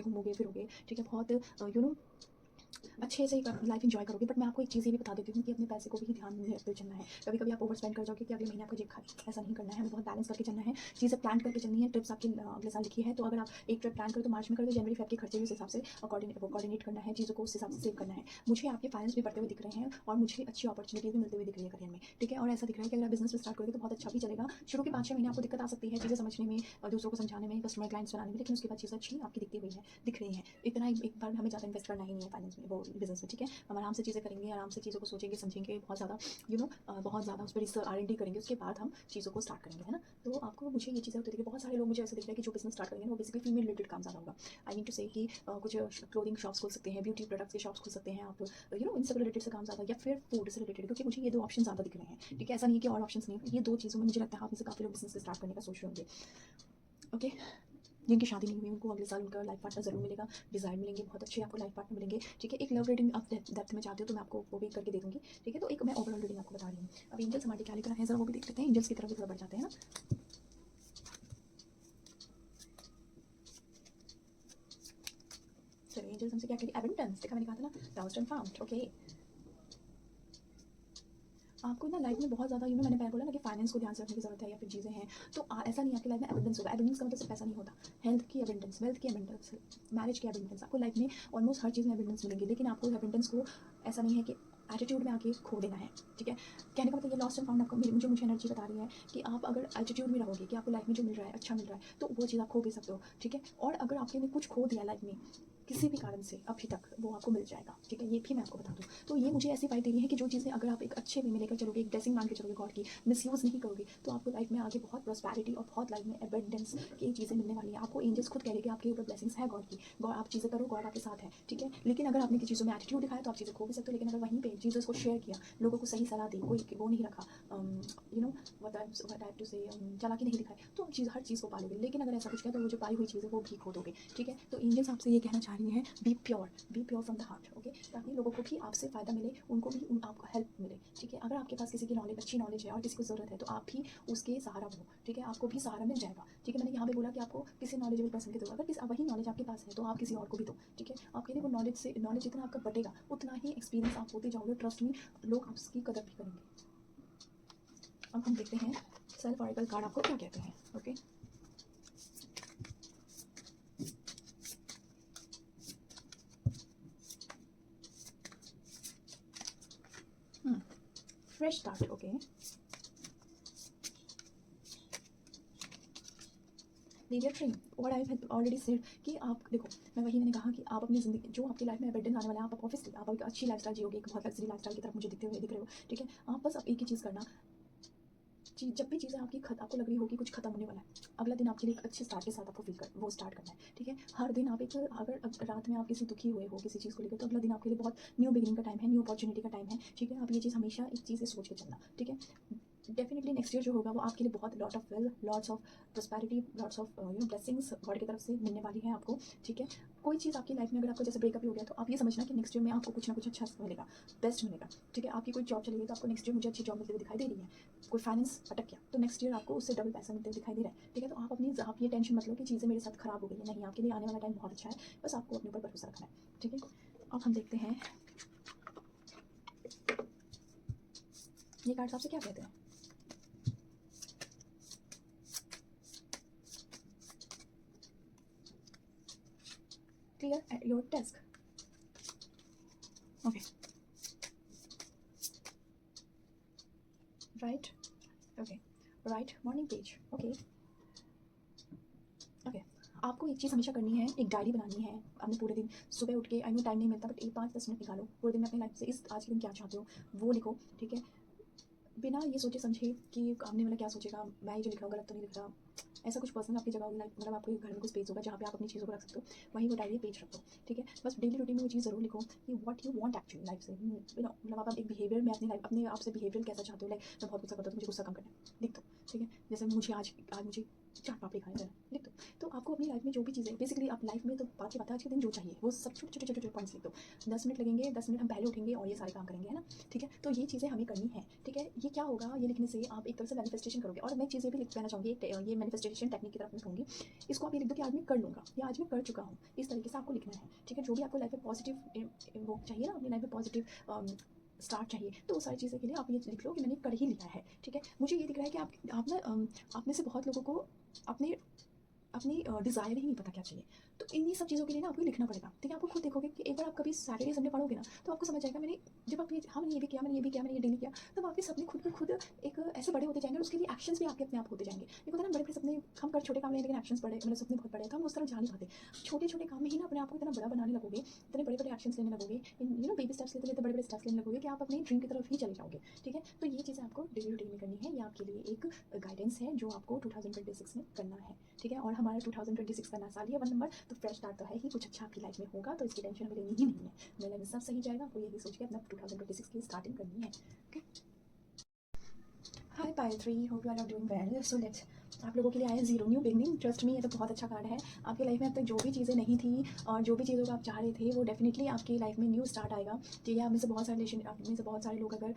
घूमोगे फिरोगे। ठीक है, बहुत अच्छे से लाइफ एंजॉय करोगे। बट मैं आपको एक चीज़ ये भी बता देती हूँ कि अपने पैसे को भी ध्यान में रखते हुए चलना है। कभी कभी आप ओवर स्पेंड कर जाओगे कि अगले महीने आपको जेब खाली, ऐसा नहीं करना है, हमें बहुत बैलेंस करके चलना है, चीज़ें प्लान करके चलनी है। ट्रिप्स आपकी अगले साल लिखी है, तो अगर आप एक ट्रिप प्लान करो तो मार्च में कर दो, जनवरी फेब के खर्चे उस हिसाब से कोऑर्डिनेट करना है, चीज़ों को उस हिसाब से सेव करना है। मुझे आपके फाइनेंस भी बढ़ते हुए दिख रहे हैं और मुझे अच्छी अपॉर्चुनिटीज भी मिलती हुई दिख रही है करियर में। ठीक है, और ऐसा दिख रहा है कि अगर आप बिजनेस स्टार्ट करोगे तो बहुत अच्छा भी चलेगा। शुरू के 5-6 महीने आपको दिक्कत आ सकती है चीज़ें समझने में और दूसरों को समझाने में, कस्टमर क्लाइंट्स बनाने में, लेकिन उसके बाद चीज़ें अच्छी आपकी दिख रही हैं। इतना एक बार हमें ज़्यादा इन्वेस्ट करना ही नहीं है फाइनेंस में, वो बिजनेस में। ठीक है, हम आराम से चीज़ें करेंगे, आराम से चीज़ों को सोचेंगे, समझेंगे, बहुत ज़्यादा बहुत ज़्यादा उस पर रिसर्च R&D करेंगे, उसके बाद हम चीज़ों को स्टार्ट करेंगे, है ना। तो आपको मुझे ये चीज़ें होती है कि बहुत सारे लोग मुझे ऐसे दिख रहा है कि जो बिजनेस स्टार्ट करेंगे वो बेसिकली फीमेल रिलेटेड काम ज़्यादा होगा। आई मीन टू से कि कुछ क्लोथिंग शॉप्स खोल सकते हैं, ब्यूटी प्रोडक्ट्स के शॉप्स खोल सकते हैं आप, इनसे रिलेटेड से काम ज़्यादा, या फिर फूड से रिलेटेड, क्योंकि मुझे ये 2 ऑप्शन ज़्यादा दिख रहे हैं। ठीक है, ऐसा नहीं है कि और ऑप्शन नहीं है, ये 2 चीज़ों में मुझे लगता है आप में से काफ़ी लोग बिजनेस स्टार्ट करने का सोच रहे होंगे। ओके, जिनकी शादी नहीं हुई उनको अगले साल उनका लाइफ पार्टनर ज़रूर मिलेगा, डिज़ायर मिलेंगे, बहुत अच्छे आपको लाइफ पार्टनर मिलेंगे। ठीक है, एक लव रीडिंग आप डेप्थ में चाहते हो तो मैं आपको वो भी करके दे दूँगी। ठीक है, तो एक मैं ओवरऑल रीडिंग आपको बता रही हूँ। अब एंजल्स हमारे क्या लिख रहा है ज़रा वो भी देख लेते हैं, एंजल्स की तरफ भी थोड़ा बढ़ जाते हैं ना। चलिए, एंजल्स हमसे क्या कह रही है, एबंडेंस देखा, मैंने कहा था ना, लॉस्ट एंड फाउंड। ओके, आपको ना लाइफ में बहुत ज़्यादा मैंने पहले बोला ना कि फाइनेंस को ध्यान से रखने की जरूरत है, या फिर चीज़ें हैं तो ऐसा नहीं है आपकी लाइफ में एबंडेंस होगा। एबंडेंस का मतलब सिर्फ पैसा नहीं होता, हेल्थ की एबंडेंस, वेल्थ की एबंडेंस, मैरिज की एबंडेंस, आपको लाइफ में ऑलमोस्ट हर चीज़ में एबंडेंस मिलेंगी। लेकिन आपको एबंडेंस को ऐसा नहीं है कि एटीट्यूड में आके खो देना है। ठीक है, कहने का मतलब ये लॉस्ट एंड फाउंड आपको मुझे एनर्जी बता रही है कि आप अगर एटीट्यूड में रहोगे कि आपको लाइफ में जो मिल रहा है अच्छा मिल रहा है, तो वो चीज़ आप खो भी सकते हो। ठीक है, और अगर आपने कुछ खो दिया लाइफ में किसी भी कारण से अभी तक, वो आपको मिल जाएगा। ठीक है, ये भी मैं आपको बता दूँ। तो ये मुझे ऐसी वाइब दे रही है कि जो चीज़ें अगर आप एक अच्छे वे में लेकर चलोगे, एक ब्लेसिंग मान के चलोगे गॉड की, मिसयूज़ नहीं करोगे, तो आपको लाइफ में आगे बहुत प्रॉस्पेरिटी और बहुत लाइफ में एबंडेंस की चीज़ें मिलने वाली है। आपको एंजल्स खुद कह रहे हैं कि आपके ऊपर ब्लेसिंग्स है गॉड की, गॉड आप चीज़ें करो, गॉड आपके साथ है। ठीक है, लेकिन अगर आपने किसी चीज़ों में एटीट्यूड दिखाया तो आप चीज़ें खो भी सकते हो। लेकिन अगर वहीं पे चीज़ों को शेयर किया, लोगों को सही सलाह दी, कोई वो नहीं रखा, व्हाट आई हैव टू से, चालाकी नहीं दिखाई, तो आप हर चीज़ को पालोगे। लेकिन अगर ऐसा कुछ किया तो वो जो पाई हुई चीज़ है वो भी खो दोगे। ठीक है, तो एंजल्स आपसे ये कहना चाह रही हैं, be pure from the heart. Okay, ताकि लोगों को भी आपसे फ़ायदा मिले, उनको भी आपको हेल्प मिले। ठीक है, अगर आपके पास किसी की नॉलेज, अच्छी नॉलेज है और किसी को ज़रूरत है, तो आप भी उसके सहारा बनो। ठीक है, आपको भी सहारा मिल जाएगा। ठीक है, मैंने यहाँ पे बोला कि आपको किसी नॉलेजेबल पर्सन के दो, अगर वही नॉलेज आपके पास है तो आप किसी और को भी दो। ठीक है, आपके लिए वो नॉलेज जितना आपका बढ़ेगा उतना ही एक्सपीरियंस आप होते जाओगे, ट्रस्ट में लोग आपकी कदर भी करेंगे। अब हम देखते हैं सेल्फ ऑरेकल कार्ड आपको क्या कहते हैं। Okay, fresh start. Okay, leave your dream, what I have already said कि आप देखो, मैंने कहा कि आप अपनी ज़िंदगी जो आपकी लाइफ में एबंडेंस आने वाला है, आप ऑब्वियसली आप एक अच्छी लाइफस्टाइल जियोगे, एक बहुत लग्जरी लाइफस्टाइल की तरफ मुझे दिख रहे हो। ठीक है, आप बस अब एक ही चीज़ करना, जब भी चीज़ें आपको लग रही हो कि कुछ खत्म होने वाला है, अगला दिन आपके लिए एक अच्छे स्टार्ट के साथ आपको वो स्टार्ट करना है। ठीक है, हर दिन आप एक, अगर रात में आप किसी दुखी हुए हो किसी चीज़ को लेकर, तो अगला दिन आपके लिए बहुत न्यू बिगिनिंग का टाइम है, न्यू अपॉर्चुनिटी का टाइम है। ठीक है, आप ये चीज़ हमेशा एक चीज़ सोच के चलना। ठीक है, डेफिनेटली नेक्स्ट ईयर जो होगा वो आपके लिए बहुत lot of wealth, lots of prosperity, lots of blessings God की तरफ से मिलने वाली है आपको। ठीक है, कोई चीज़ आपकी लाइफ में अगर आपको जैसे ब्रेकअप ही हो गया, तो आप ये समझना कि नेक्स्ट ईयर में आपको कुछ ना कुछ अच्छा मिलेगा, बेस्ट मिलेगा। ठीक है, आपकी कोई जॉब चली गई तो आपको नेक्स्ट ईयर मुझे अच्छी जॉब मिलती हुई दिखाई दे रही है, कोई फाइनेंस अटक गया तो नेक्स्ट ईयर आपको उससे डबल पैसा मिलते हुए दिखाई दे रहा है। ठीक है, तो आप ये टेंशन मत लो कि चीज़ें मेरे साथ खराब हो गई है, नहीं, आपके लिए आने वाला टाइम बहुत अच्छा है, बस आपको अपने ऊपर भरोसा रखना है। ठीक है, अब हम देखते हैं ये कार्ड्स आपसे क्या कहते हैं। Clear at your desk. Okay, right, okay, right morning page. Okay, okay, आपको एक चीज़ हमेशा करनी है, एक डायरी बनानी है अपने पूरे दिन। सुबह उठ के, आई नो टाइम नहीं मिलता, बट 5-10 मिनट निकालो, पूरे दिन में अपनी लाइफ से इस आज के दिन क्या चाहते हो वो लिखो। ठीक है, बिना ये सोचे समझे कि सामने वाला क्या सोचेगा, मैं ये जो लिख रहा हूँ गलत तो नहीं लिख रहा, ऐसा कुछ पर्सनल आपकी जगह होगी, लाइक मतलब आपके घर में कुछ स्पेस होगा जहाँ पे आप अपनी चीज़ों को रख सकते हो, वहीं वो डायरी पेज रखो, ठीक है। बस डेली रूटीन में वो चीज़ ज़रूर लिखो कि what you want actually life से, मतलब आप एक बिहेवियर में अपनी लाइफ अपने आप से बिहेवियर कैसा चाहते हो, लाइक मैं बहुत गुस्सा करता हूँ तो मुझे गुस्सा कम करना है, लिख दो, ठीक है। जैसे मुझे आज आज मुझे चाट पापड़ी खाने जाना है, लिख दो। तो आपको अपनी लाइफ में जो भी चीज़ें बेसिकली आप लाइफ में तो बात की बात है, आज के दिन जो चाहिए वो सब छोटे छोटे छोटे छोटे पॉइंट्स लिख दो। 10 मिनट लगेंगे, 10 मिनट हम पहले उठेंगे और ये सारे काम करेंगे, है ना, ठीक है। तो ये चीज़ें हमें करनी है, ठीक है। ये क्या होगा, ये लिखने से आप एक तरह से मैनिफेस्टेशन करोगे। और मैं एक चीज़ ये भी लिख कहना चाहूँगी, ये मैनिफेस्टेशन टेक्निक की तरफ मैं कहूँगी, इसको आप ये लिख दो कि आज मैं कर लूँगा या आज मैं कर चुका हूँ, इस तरीके से आपको लिखना है, ठीक है। जो भी आपको लाइफ में पॉजिटिव वो चाहिए ना, अपनी लाइफ में पॉजिटिव स्टार्ट चाहिए, तो वो सारी चीज़ों के लिए आप ये लिख लो कि मैंने कर ही लिया है, ठीक है। मुझे ये दिख रहा है कि आप ना आप में से बहुत लोगों को अपने अपनी डिज़ायर ही नहीं पता क्या चाहिए। तो इन्हीं सब चीज़ों के लिए ना आपको लिखना पड़ेगा, ठीक है। आपको खुद देखोगे कि एक बार आप कभी सैटरडे संडे पढ़ोगे ना, तो आपको समझ आएगा मैंने जब आप ये हाँ मैंने ये भी किया, मैंने ये भी किया, मैंने ये डेली किया, तब आपके सपने खुद ब खुद एक ऐसे बड़े होते जाएंगे और उसके लिए एक्शंस भी आपके अपने आप होते जाएंगे। एक होता है ना बड़े बड़े सपने, हम कर छोटे काम लें लेकिन एक्शंस बड़े, मतलब सपने बहुत बड़े हैं तो हम उस तरफ जा नहीं पाते। छोटे छोटे काम में ही ना अपने आप को इतना बड़ा बनाने लगोगे, इतने बड़े बड़े एक्शंस लेने लगोगे, बेबी स्टेप्स लेते लेते बड़े बड़े स्टेप्स लेने लगोगे कि आप अपनी ड्रीम की तरफ ही चले जाओगे, ठीक है। तो ये चीज़ें आपको डेली रूटीन में करनी है, ये आपके लिए एक गाइडेंस है जो आपको 2026 में करना है, ठीक है। और हमारा 2026 का नया साल है 1 नंबर, तो फ्रेश स्टार्ट तो है ही, कुछ अच्छा आपकी लाइफ में होगा तो इसकी टेंशन हमें लेनी ही नहीं है। मेरे लाइफ में सब सही जाएगा, आपको यही सोच के अपना 2026 की स्टार्टिंग करनी है, okay. Hi Payal 3, hope you are doing well. So let's, आप लोगों के लिए आया zero new beginning. Trust me, ये तो बहुत अच्छा कार्ड है। आपकी लाइफ में अब तक जो भी चीज़ें नहीं थी और जो भी चीज़ों को आप चाह रहे थे वो डेफिनेटली आपकी लाइफ में न्यू स्टार्ट आएगा, ठीक है। आप में से बहुत सारे लोग अगर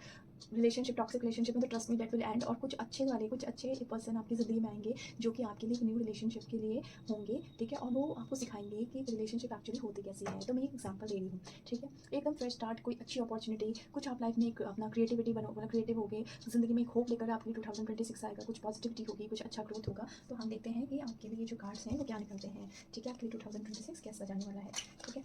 रिलेशनशिप टॉक्सिक रिलेशनशिप में, तो trust me that will and, और कुछ अच्छे वाले कुछ अच्छे पर्सन आपकी ज़िंदगी में आएंगे जो कि आपके लिए न्यू रिलेशनशिप के लिए होंगे, ठीक है। और वो आपको सिखाएंगे कि रिलेशनशिप एक्चुअली होती कैसी है। तो मैं एक एग्जांपल दे रही हूँ, ठीक है। एकदम फ्रेश स्टार्ट, कोई अच्छी अपॉर्चुनिटी, कुछ आप लाइफ में एक अपना क्रिएटिविटी बनो, मतलब क्रिएटिव हो गए ज़िंदगी में, एक होप लेकर आपके 2026 आएगा, कुछ पॉजिटिविटी होगी, कुछ अच्छा ग्रोथ होगा। तो हम देखते हैं कि आपके लिए जो कार्ड्स हैं वो क्या निकलते हैं, ठीक है। आपके लिए 2026 कैसा जाने वाला है, ठीक है।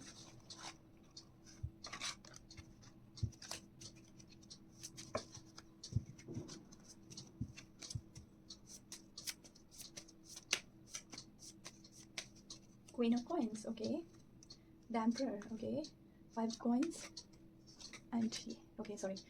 Queen of Coins, okay. The Emperor, okay. 5 coins and okay, sorry.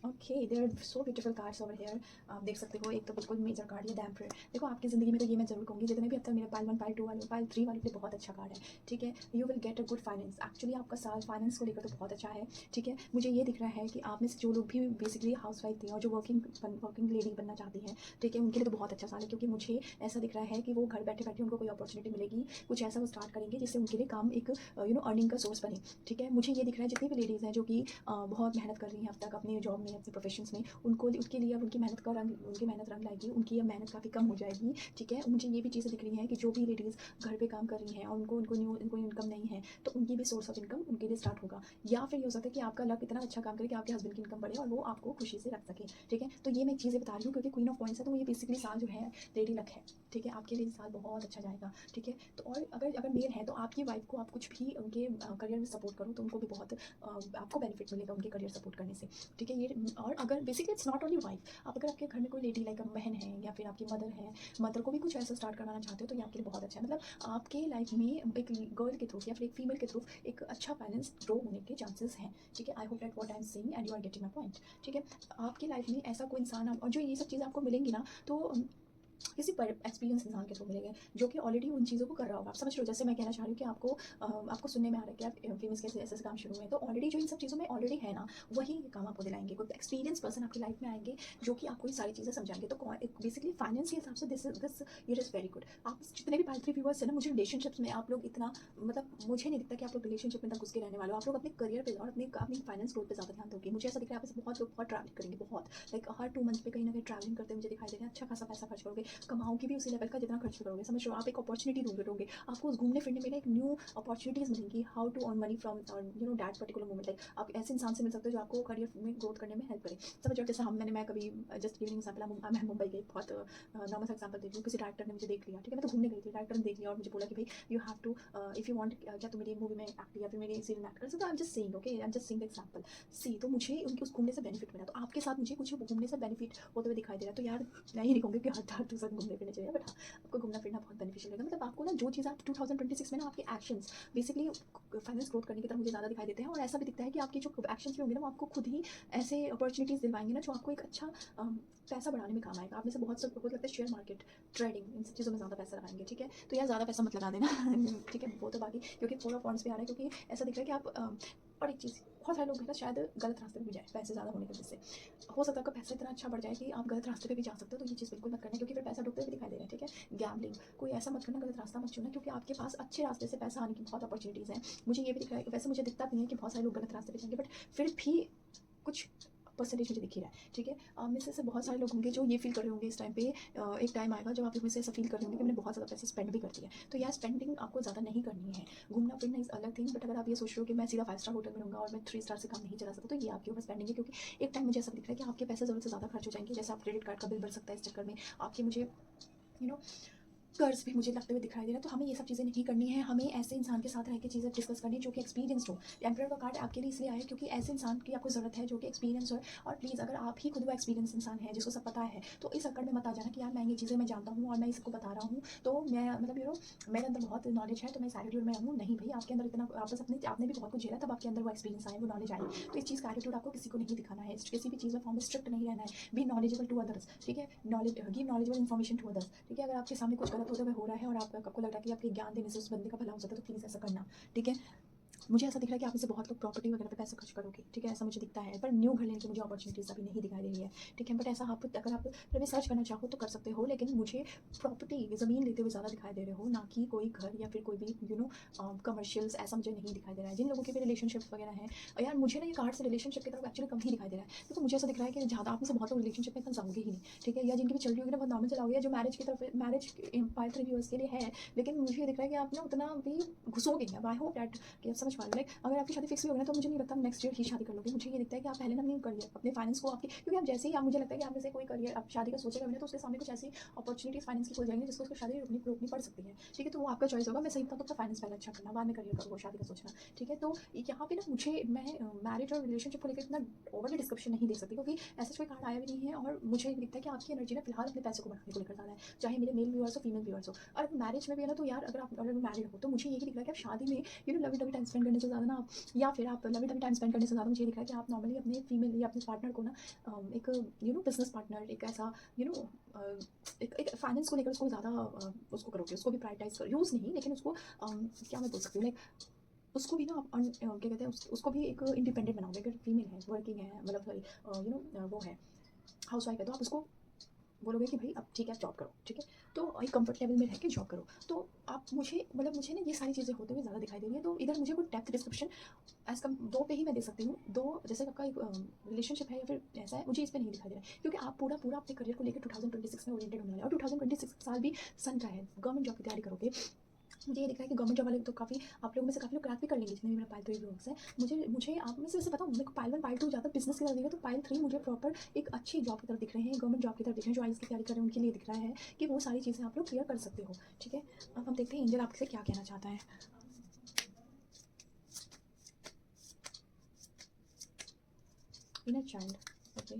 Okay, there are so beautiful cards over here. आप देख सकते हो, एक तो बिल्कुल मेजर कार्ड है द एम्परर। देखो आपकी ज़िंदगी में तो ये मैं ज़रूर कहूँगी, जितने भी अब तक मेरे पाइल 1 पाइल 2 वाले पाइल 3 वाले के बहुत अच्छा कार्ड है, ठीक है। You will get a good finance, actually आपका साल फाइनेंस को लेकर तो बहुत अच्छा है, ठीक है। मुझे ये दिख रहा है कि आप में से जो लोग भी बेसिकली हाउस वाइफ थे और जो वर्किंग लेडी बनना चाहती हैं, ठीक है, उनके लिए तो बहुत अच्छा साल है, क्योंकि मुझे ऐसा दिख रहा है कि वो घर बैठे बैठे उनको कोई अपॉर्चुनिटी मिलेगी, कुछ ऐसा वो स्टार्ट करेंगे जिससे उनके लिए काम एक अर्निंग का सोर्स बने, ठीक है। मुझे ये दिख रहा है जितनी भी लेडीज़ हैं जो कि बहुत मेहनत कर रही हैं अब तक अपने जॉब में, अपने प्रोफेशंस में, उनको उसके लिए अब उनकी मेहनत रंग लाएगी, उनकी अब मेहनत काफ़ी कम हो जाएगी, ठीक है। मुझे ये भी चीज़ें दिख रही हैं कि जो भी लेडीज़ घर पे काम कर रही हैं और उनको इनकम नहीं है, तो उनकी भी सोर्स ऑफ इनकम उनके लिए स्टार्ट होगा। या फिर ये हो सकता है कि आपका लक इतना अच्छा काम करे कि आपके हस्बैंड की इनकम बढ़े और वो आपको खुशी से रख सके, ठीक है। तो ये मैं चीज़ें बता रही हूँ क्योंकि क्वीन ऑफ कॉइंस है, तो ये बेसिकली साल जो है लेडी लक है, ठीक है। आपके लिए साल बहुत अच्छा जाएगा, ठीक है। तो और अगर मेल है तो आपकी वाइफ को आप कुछ भी उनके करियर में सपोर्ट करो तो उनको भी बहुत आपको बेनिफिट मिलेगा उनके करियर सपोर्ट करने से, ठीक है। ये और अगर basically it's not only wife, आप अगर आपके घर में कोई लेडी लाइक बहन है या फिर आपकी मदर है, मदर को भी कुछ ऐसा स्टार्ट करवाना चाहते हो तो ये आपके लिए बहुत अच्छा है। मतलब आपके लाइफ में एक गर्ल के थ्रू या फिर एक फीमेल के थ्रू एक अच्छा फाइनेंस ग्रो होने के चांसेस हैं, ठीक है। I hope that what I am saying and you are getting my point, ठीक है। आपकी लाइफ में ऐसा कोई इंसान और जो ये सब चीज़ें आपको मिलेंगी ना, तो किसी पर एक्सपीरियंस इंसान के थ्रू मिलेंगे जो कि ऑलरेडी उन चीज़ों को कर रहा होगा। आप समझ रहे हो, जैसे मैं कहना चाह रही हूँ कि आपको सुनने में आ रहा है कि आप फेमस कैसे ऐसे काम शुरू हुए, तो ऑलरेडी जो इन सब चीज़ों में ऑलरेडी है ना, वही काम आपको दिलाएंगे। कोई एक्सपीरियंस पर्सन आपकी लाइफ में आएंगे जो कि आपको ये सारी चीज़ें समझाएंगे। तो बेसिकली फाइनेंस के हिसाब से this year is very good. आप जितने भी पाइल 3 व्यूअर्स है ना, मुझे रिलेशनशिप्स में आप लोग इतना, मतलब मुझे नहीं दिखता कि आप लोग रिलेशनशिप में तक घुस के रहने वाले हो। आप लोग अपने करियर पे और अपनी फाइनेंस ग्रोथ पे ज़्यादा ध्यान दोगे। मुझे ऐसा दिख रहा है आप बहुत लोग बहुत ट्रैवलिंग करेंगे, बहुत लाइक हर 2 मंथ पे कहीं ना कहीं ट्रैवलिंग करते मुझे दिखाई दे रहा है। अच्छा खासा पैसा खर्च करोगे, कमाओगे भी उसी लेवल का जितना खर्च करोगे, समझ रहे हो। आप एक अपॉर्चुनिटी ढूंढोगे, आपको घूमने फिरने में एक न्यू अपॉर्चुनिटीज़ मिलेंगी, how to earn money from that particular moment. Like आप ऐसे इंसान से मिल सकते हो जो आपको करियर में ग्रोथ करने में हेल्प करे, समझ रहे हो। जैसे मैं कभी जस्ट गिविंग एग्जाम्पल, मैं मुंबई गई, बहुत नॉर्मल सा एग्जाम्पल दे रही हूँ। किसी डायरेक्टर ने मुझे देख लिया, ठीक है, मैं तो घूमने गई थी, डायरेक्टर ने देख लिया और मुझे बोला कि भाई you have to if you want, क्या तुम मेरी मूवी में एक्ट या फिर मेरी सीरियल में एक्ट कर सकते हो। I am just saying, okay, I am just saying the example. See, तो मुझे उनके उस घूमने से बेनिफिट मिला, तो आपके साथ मुझे कुछ घूमने से बेनिफिट होते हुए दिखाई दे रहा है। तो यार मैं ही नहीं कहूँगी कि हर के साथ घूमने फिरने चाहिए, बट हाँ आपको घूमना फिरना बहुत बेनिफिशियल रहेगा। मतलब आपको ना जो चीज़ आप 2026 में ना आपके एक्शंस बेसिकली फाइनेंस ग्रोथ करने की तरफ मुझे ज़्यादा दिखाई देते हैं, और ऐसा भी दिखता है कि आपके जो एक्शंस भी होंगे ना वो आपको खुद ही ऐसे अपॉर्चुनिटीज़ दिलवाएंगे ना जो आपको एक अच्छा पैसा बढ़ाने में काम आएगा। आप में से बहुत लगता है शेयर मार्केट, ट्रेडिंग, इन सब चीज़ों में ज़्यादा पैसा लगाएंगे, ठीक है। तो यार ज़्यादा पैसा मत लगा देना ठीक है, वो तो बाकी क्योंकि 4 ऑफ वांड्स पे आ रहा है, क्योंकि ऐसा दिख रहा है कि आप और एक चीज़, बहुत सारे लोग हैं ना शायद गलत रास्ते पे भी जाए पैसे ज़्यादा होने की वजह से। हो सकता है आपका पैसा इतना अच्छा बढ़ जाए कि आप गलत रास्ते पे भी जा सकते हो, तो ये चीज़ बिल्कुल मत करना, क्योंकि फिर पैसा डूबते हुए दिखाई दे रहा है, ठीक है। गैम्बलिंग, कोई ऐसा मत करना, गलत रास्ता मत चुनना, क्योंकि आपके पास अच्छे रास्ते से पैसा आने की बहुत अपॉर्चुनिटीज़ हैं। मुझे ये भी दिख रहा है, वैसे मुझे दिखता भी है कि बहुत सारे लोग गलत रास्ते पे जाएंगे, बट फिर भी कुछ परसेंटेज मुझे दिख ही रहा है, ठीक है। में से ऐसे बहुत सारे लोग होंगे जो ये फील कर रहे होंगे इस टाइम पे, एक टाइम आएगा जब आप इसमें से ऐसा फील कर रहे होंगे कि मैंने बहुत ज़्यादा पैसे स्पेंड भी कर दिया है। तो यार स्पेंडिंग आपको ज़्यादा नहीं करनी है, घूमना फिरना इज़ अलग थिंग, बट अगर आप ये सोच रहे हो कि मैं सीधा 5 स्टार होटल में रहूँगा और मैं 3 स्टार से काम नहीं चला सकता, तो ये आपके ऊपर स्पेंडिंग है। क्योंकि एक टाइम मुझे ऐसा दिख रहा है कि आपके पैसे ज़रूरत से ज़्यादा खर्च हो जाएंगे, जैसे आप क्रेडिट कार्ड का बिल भर सकता है इस चक्कर में, आपके मुझे यू नो कर्ज भी मुझे लगते हुए दिखाई दे रहा है। तो हमें ये सब चीज़ें नहीं करनी है, हमें ऐसे इंसान के साथ रह के चीज़ें डिस्कस करनी है जो कि एक्सपीरियंस हो। एम्परर का कार्ड आपके लिए इसलिए आया क्योंकि ऐसे इंसान की आपको ज़रूरत है जो कि एक्सपीरियंस हो। और प्लीज़ अगर आप ही खुद वो एक्सपीरियंस इंसान है जिसको सब पता है, तो इस अक्कड़ में मत आ जाना कि यार मैं ये चीज़ें मैं जानता हूँ और मैं इसको बता रहा हूँ, तो मैं मतलब मेरे अंदर बहुत नॉलेज है तो मैं इस एटीट्यूड में हूँ। नहीं भाई, आपके अंदर इतना आप बस आपने भी बहुत कुछ झेला तब आपके अंदर वो एक्सपीरियंस आया, वो नॉलेज आई। तो इस चीज़ का एटीट्यूड आपको किसी को नहीं दिखाना है, किसी भी चीज़ में फॉर्म में स्ट्रिक्ट नहीं रहना है। बी नॉलेजेबल टू अदर्स, ठीक है। Give knowledgeable information to others, ठीक है। अगर आपके सामने कुछ गलत होता हुए हो रहा है और आपको लग रहा है कि आपके ज्ञान देने से उस बंदे का भला हो सकता है, तो प्लीज़ ऐसा करना, ठीक है। मुझे ऐसा दिख रहा है कि आप में से बहुत लोग प्रॉपर्टी वगैरह पे पैसा खर्च करोगे, ठीक है, ऐसा मुझे दिखता है। पर न्यू घर लेने की मुझे अपॉर्चुनिटीज़ अभी नहीं दिखाई दे रही है, ठीक है। बट ऐसा आप अगर आप फिर भी सर्च करना चाहो तो कर सकते हो, लेकिन मुझे प्रॉपर्टी ज़मीन लेते हुए ज़्यादा दिखाई दे रहे हो, ना कि कोई घर या फिर कोई भी कमर्शियल्स, ऐसा मुझे नहीं दिखाई दे रहा है। जिन लोगों के भी रिलेशनशिप्स वगैरह हैं, यार मुझे ना ये कार्ड से रिलेशनशिप की तरफ एक्चुअली कम ही दिखाई दे रहा है, क्योंकि मुझे ऐसा दिख रहा है कि ज़्यादा आप में से बहुत लोग रिलेशनशिप में इतना जाओगे ही नहीं, ठीक है। या जिनकी भी चल रही होगी ना बहुत नॉर्मल चलाओगे, या जो मैरिज की तरफ मैरिज पाइल 3 व्यूअर्स के लिए है, लेकिन मुझे दिख रहा है कि आप ना उतना भी घुसोगे नहीं। आई होप डैट कि आप समझ पा रहे हो। अगर आपकी शादी फिक्स भी होगी ना, तो मुझे नहीं लगता नेक्स्ट ईयर ही शादी कर लोगे। मुझे ये दिखता है कि आप पहले ना अपनी करियर, अपने फाइनेंस को आपकी, क्योंकि आप जैसे ही आप मुझे लगता है कि आप में से कोई करियर आप शादी का सोचेगा भी ना, तो उसके सामने कुछ ऐसी अपॉर्चुनिटीज़ फाइनेंस की खुल जाएंगी जिसको उसको शादी रोकनी पड़ सकती है, ठीक है। तो वो आपका चॉइस होगा। मैं सही बताऊँ तो फाइनेंस पहले अच्छा करना, बाद में करियर करो, शादी का सोचना, ठीक है। तो यहाँ पे ना मुझे मैं मैरिज और रिलेशनशिप को लेकर इतना ओवरली डिस्क्रिप्शन नहीं दे सकती, क्योंकि ऐसा कोई कार्ड आया भी नहीं है। और मुझे दिखता है कि आपकी एनर्जी ना फिलहाल अपने पैसे को बढ़ाने को लेकर ज़्यादा है, चाहे मेरे मेल व्यूअर्स हो फीमेल व्यूअर्स हो। और मैरिज में भी है ना, तो यार अगर आप ऑलरेडी मैरिड हो तो मुझे यही दिख रहा है कि आप शादी में लवी डवी टाइम स्पेंड करने से ज़्यादा ना, या फिर आप लवी डवी टाइम स्पेंड करने से ज़्यादा मुझे दिख रहा है कि आप नॉर्मली अपने फीमेल या अपने पार्टनर को ना एक बिजनेस पार्टनर, एक ऐसा एक फाइनेंस को लेकर उसको ज़्यादा उसको करोगे, उसको भी प्रायोरिटाइज करो, यूज़ नहीं लेकिन उसको क्या मैं बोल सकती हूँ, लाइक उसको भी ना आप क्या कहते हैं उसको भी एक इंडिपेंडेंट बनाओगे। अगर फीमेल है, वर्किंग है, मतलब वो है, हाउस वाइफ है, तो आप उसको बोलोगे कि भाई अब ठीक है जॉब करो, ठीक है। तो एक कंफर्ट लेवल में रह के जॉब करो। तो आप मुझे ना ये सारी चीज़ें होते हुए ज़्यादा दिखाई दे रही है। तो इधर मुझे कोई डेप्थ डिस्क्रिप्शन एज कम 2 पे ही मैं दे सकती हूँ। 2 जैसे आपका एक रिलेशनशिप है या फिर ऐसा है, मुझे इस पे नहीं दिखाई दे रहा है, क्योंकि आप पूरा अपने करियर को लेकर 2026 में ओरिएंटेड होने वाले हैं। और 2026 साल भी सन का है, गवर्नमेंट जॉब की तैयारी करोगे। मुझे ये दिख रहा है कि गवर्नमेंट जॉब वाले तो काफ़ी आप लोगों में से काफ़ी लोग क्रैक भी कर लेंगे, जितने भी मेरा पाइल 3 व्यूअर्स है। मुझे आप में से वैसे बताऊँ, मेरे को पाइल 1 पाइल 2 ज़्यादा बिजनेस की तरफ दिख रहा है, तो पाइल 3 मुझे प्रॉपर एक अच्छी जॉब की तरफ दिख रहे हैं, गवर्नमेंट जॉब की तरफ दिख रहे हैं। जो आईएएस की तैयारी कर रहे हैं उनके लिए दिख रहा है कि वो सारी चीज़ें आप लोग क्लियर कर सकते हो, ठीक है। अब हम देखते हैं एंजल आपसे क्या कहना चाहता है। Inner child, okay,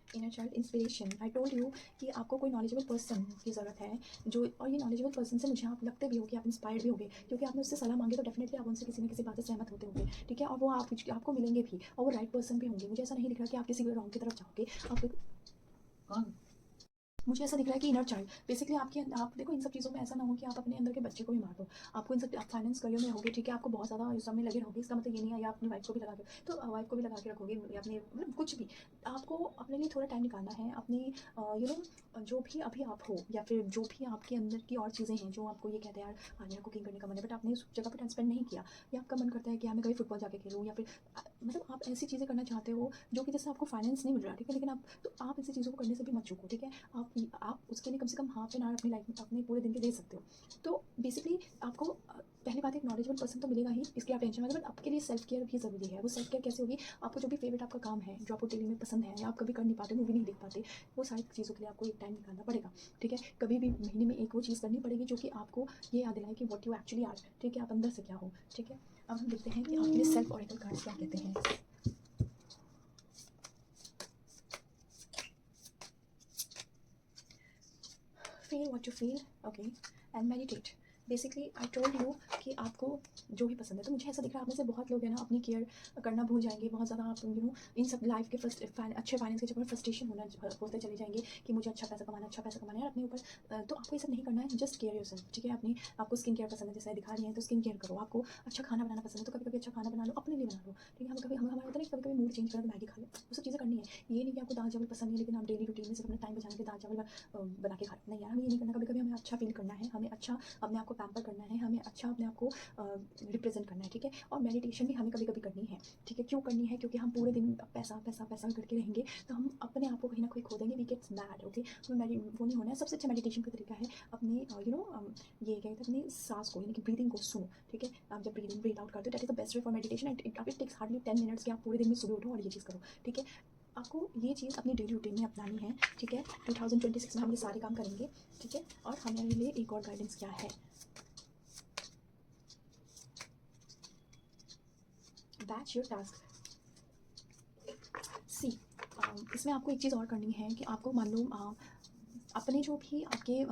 inner child inspiration. I told you कि आपको कोई नॉलेजेबल पर्सन की ज़रूरत है, जो, और ये नॉलेजेबल पर्सन से मुझे आप लगते भी हो कि आप इंस्पायर्ड भी होगे, क्योंकि आपने उससे सलाह मांगी तो डेफिनेटली आप उनसे किसी न किसी बात से सहमत होते होंगे, ठीक है। और वो आपको मिलेंगे भी, और वो राइट पर्सन भी होंगे। मुझे ऐसा नहीं दिख रहा कि आप किसी भी रॉन्ग की तरफ जाओगे। आप मुझे ऐसा दिख रहा है कि इनर चाइल्ड बेसिकली आप देखो, इन सब चीज़ों में ऐसा ना हो कि आप अपने अंदर के बच्चे को भी मार दो। आपको इन सब, आप फाइनेंस करियर में होगे, ठीक है, आपको बहुत ज़्यादा इस सब में लगे रहोगे, इसका मतलब ये नहीं है या अपनी वाइफ को भी लगा के, तो वाइफ को भी लगा के रखोगे, या अपने मतलब कुछ भी। आपको अपने लिए थोड़ा टाइम निकालना है, अपनी जो भी अभी आप हो, या फिर जो भी आपके अंदर की और चीज़ें हैं जो आपको ये कहते हैं यार आज मेरा कुकिंग करने का मन है, बट आपने उस जगह पर टाइम स्पेंड नहीं किया, या आपका मन करता है कि मैं कभी फुटबॉल जाके खेलूँ, या फिर मतलब आप ऐसी चीज़ें करना चाहते हो जो कि जैसे आपको फाइनेंस नहीं मिल रहा, ठीक है, लेकिन आप ऐसी चीज़ों को करने से भी मत चूको, ठीक है। आप उसके लिए कम से कम हाफ एन आवर अपनी लाइफ में, अपने पूरे दिन के दे सकते हो। तो बेसिकली आपको पहली बात एक नॉलेजेबल पर्सन तो मिलेगा ही, इसकी आप टेंशन मत लो, बट आपके लिए सेल्फ केयर भी ज़रूरी है। वो सेल्फ केयर कैसे होगी, आपको जो भी फेवरेट आपका काम है, जो आपको डेली में पसंद है, या आप कभी कर नहीं पाते, मूवी नहीं देख पाते, वो सारी चीज़ों के लिए आपको एक टाइम निकालना पड़ेगा, ठीक है। कभी भी महीने में एक वो चीज़ करनी पड़ेगी जो कि आपको ये याद दिलाए कि व्हाट यू एक्चुअली आर, ठीक है, आप अंदर से क्या हो, ठीक है। अब हम देखते हैं कि आपके लिए सेल्फ ऑरेकल कार्ड्स क्या कहते हैं। To feel okay and meditate. Basically I told you कि आपको जो भी पसंद है, तो मुझे ऐसा दिख रहा है आप में से बहुत लोग हैं ना अपनी केयर करना भूल जाएंगे, बहुत ज़्यादा आप इन सब लाइफ के अच्छे फाइनेंस के चक्कर में फ्रस्ट्रेशन होते चले जाएंगे कि मुझे अच्छा पैसा कमाना है अपने ऊपर। तो आपको ये सब नहीं करना है, जस्ट केयर योरसेल्फ, ठीक है। अपनी आपको स्किन केयर पसंद है, जैसे दिखा रही है तो स्किन केयर करो। आपको अच्छा खाना बनाना पसंद है तो कभी कभी अच्छा खाना बना लो, अपने लिए बना लो, ठीक है। हम कभी हमारा होता है कभी कभी मूड चेंज करें तो मैगी खा लो, वो सब चीज़ें करनी है। ये नहीं कि आपको दाल चावल पसंद नहीं है लेकिन आप डेली रूटीन में सिर्फ अपने टाइम बचाने के दाल चावल बना के खा लो, नहीं यार, हमें ये नहीं करना। कभी कभी हमें अच्छा फील करना है, हमें अच्छा अपने आप को पैम्पर करना है, हमें अच्छा अपने आप को रिप्रेजेंट करना है, ठीक है। और मेडिटेशन भी हमें कभी कभी करनी है, ठीक है। क्यों करनी है? क्योंकि हम पूरे दिन पैसा पैसा पैसा करके रहेंगे तो हम अपने आप को कहीं ना कहीं खो देंगे, वी गेट्स मैड, ओके। हमें वो नहीं होना है। सबसे अच्छा मेडिटेशन का तरीका है अपने ये क्या कहते हैं, अपनी सांस को यानी कि ब्रीदिंग को सुनो, ठीक है। आप जब ब्रीद आउट करते हो, that is the best way for meditation and it takes hardly 10 minutes कि आप पूरे दिन में सुबह उठो और ये चीज़ करो, ठीक है। आपको ये चीज़ अपनी डेली रूटीन में अपनानी है, ठीक है। 2026 में हम ये सारे काम करेंगे, ठीक है। और हमारे लिए एक और गाइडेंस क्या है, बैच योर टास्क। सी इसमें आपको एक चीज़ और करनी है कि आपको मान लो अपने जो भी आपके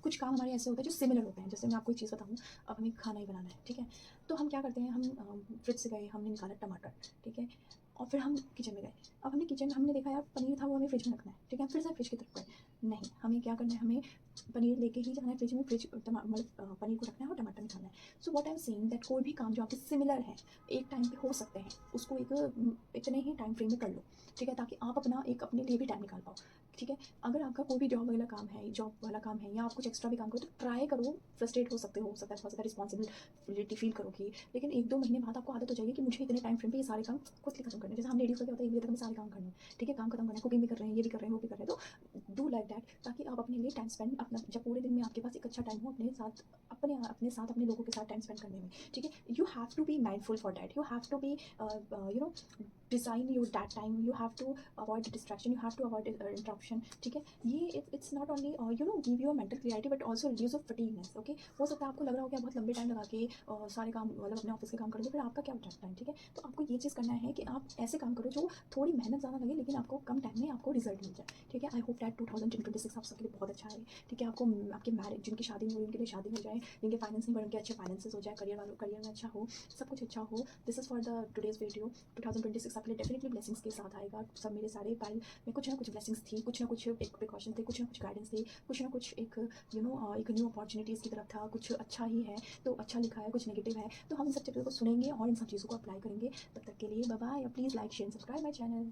कुछ काम हमारे ऐसे होते हैं जो सिमिलर होते हैं। जैसे मैं आपको एक चीज़ बताऊँ, अब हमें खाना ही बनाना है, ठीक है। तो हम क्या करते हैं, हम फ्रिज से गए, हमने निकाला टमाटर, ठीक है। और फिर हम किचन में गए। अब हमने किचन में हमने देखा यार पनीर था, वो हमें फ्रिज में रखना है, ठीक है। फिर से फ्रिज की तरफ गए, नहीं, हमें क्या करना है, हमें पनीर लेके ही जाना है फ्रिज में, मतलब पनीर को रखना है और टमाटर निकालना है। So what I am saying that कोई भी काम जो आपके सिमिलर है, एक टाइम पे हो सकते हैं, उसको इतने ही टाइम फ्रेम में कर लो, ठीक है, ताकि आप अपने लिए भी टाइम निकाल पाओ, ठीक है। अगर आपका कोई भी जॉब वाला काम है या आप कुछ एक्स्ट्रा भी काम करो तो ट्राई करो। फ्रस्ट्रेट हो सकते हो सकता है बहुत ज़्यादा रिस्पॉन्सिबिलिटी फील करोगी, लेकिन 1-2 महीने बाद आपको आदत हो जाएगी कि मुझे इतने टाइम फ्रेम पे ये सारे काम खुद से खत्म करने हैं। जैसे हम लेडीज़ का क्या होता है, एक तक में सारे काम करने हैं, ठीक है। काम खत्म करना है, कुकिंग भी कर रहे हैं, ये भी कर रहे हैं, वो भी कर रहे हैं, तो डू लाइक दैट, ताकि आप अपने लिए टाइम स्पेंड अपना, जब पूरे दिन में आपके पास एक अच्छा टाइम हो अपने साथ अपने लोगों के साथ टाइम स्पेंड करने में, ठीक है। You have to be mindful for that, you have to be design your that time, you have to avoid distraction, you have to avoid interruption, ठीक है। ये it's not only give you mental clarity but also reduce of fatigueness, okay. हो सकता है आपको लग रहा हो कि आप बहुत लंबे टाइम लगा के सारे काम मतलब अपने ऑफिस के काम करोगे, फिर आपका क्या टाइम, ठीक है। तो आपको ये चीज़ करना है कि आप ऐसे काम करो जो थोड़ी मेहनत ज़्यादा लगे लेकिन आपको कम टाइम में आपको रिजल्ट मिल जाए, ठीक है। आई होप दैट 2026 आप सबके लिए बहुत अच्छा है, ठीक है। आपको आपके मैरिज, जिनकी शादी नहीं हुई उनके लिए शादी हो जाए, जिनके फाइनेंस नहीं बढ़े उनके अच्छे फाइनेंसेस हो जाए, करियर में अच्छा हो, सब कुछ अच्छा हो। This is for the today's video. 2026 आपके लिए डेफिनेटली ब्लेसिंग्स के साथ आएगा। सब मेरे सारे पाइल में कुछ ना कुछ ब्लेसिंग्स थी, कुछ ना कुछ एक प्रिकॉशन थे, कुछ ना कुछ गाइडेंस थे, कुछ ना कुछ एक एक न्यू अपॉर्चुनिटीज़ की तरफ था, कुछ अच्छा ही है तो अच्छा लिखा है, कुछ नेगेटिव है तो हम इन सब चीज़ों को सुनेंगे और इन सब चीज़ों को अप्लाई करेंगे। तब तक के लिए bye bye. Please like share subscribe my channel.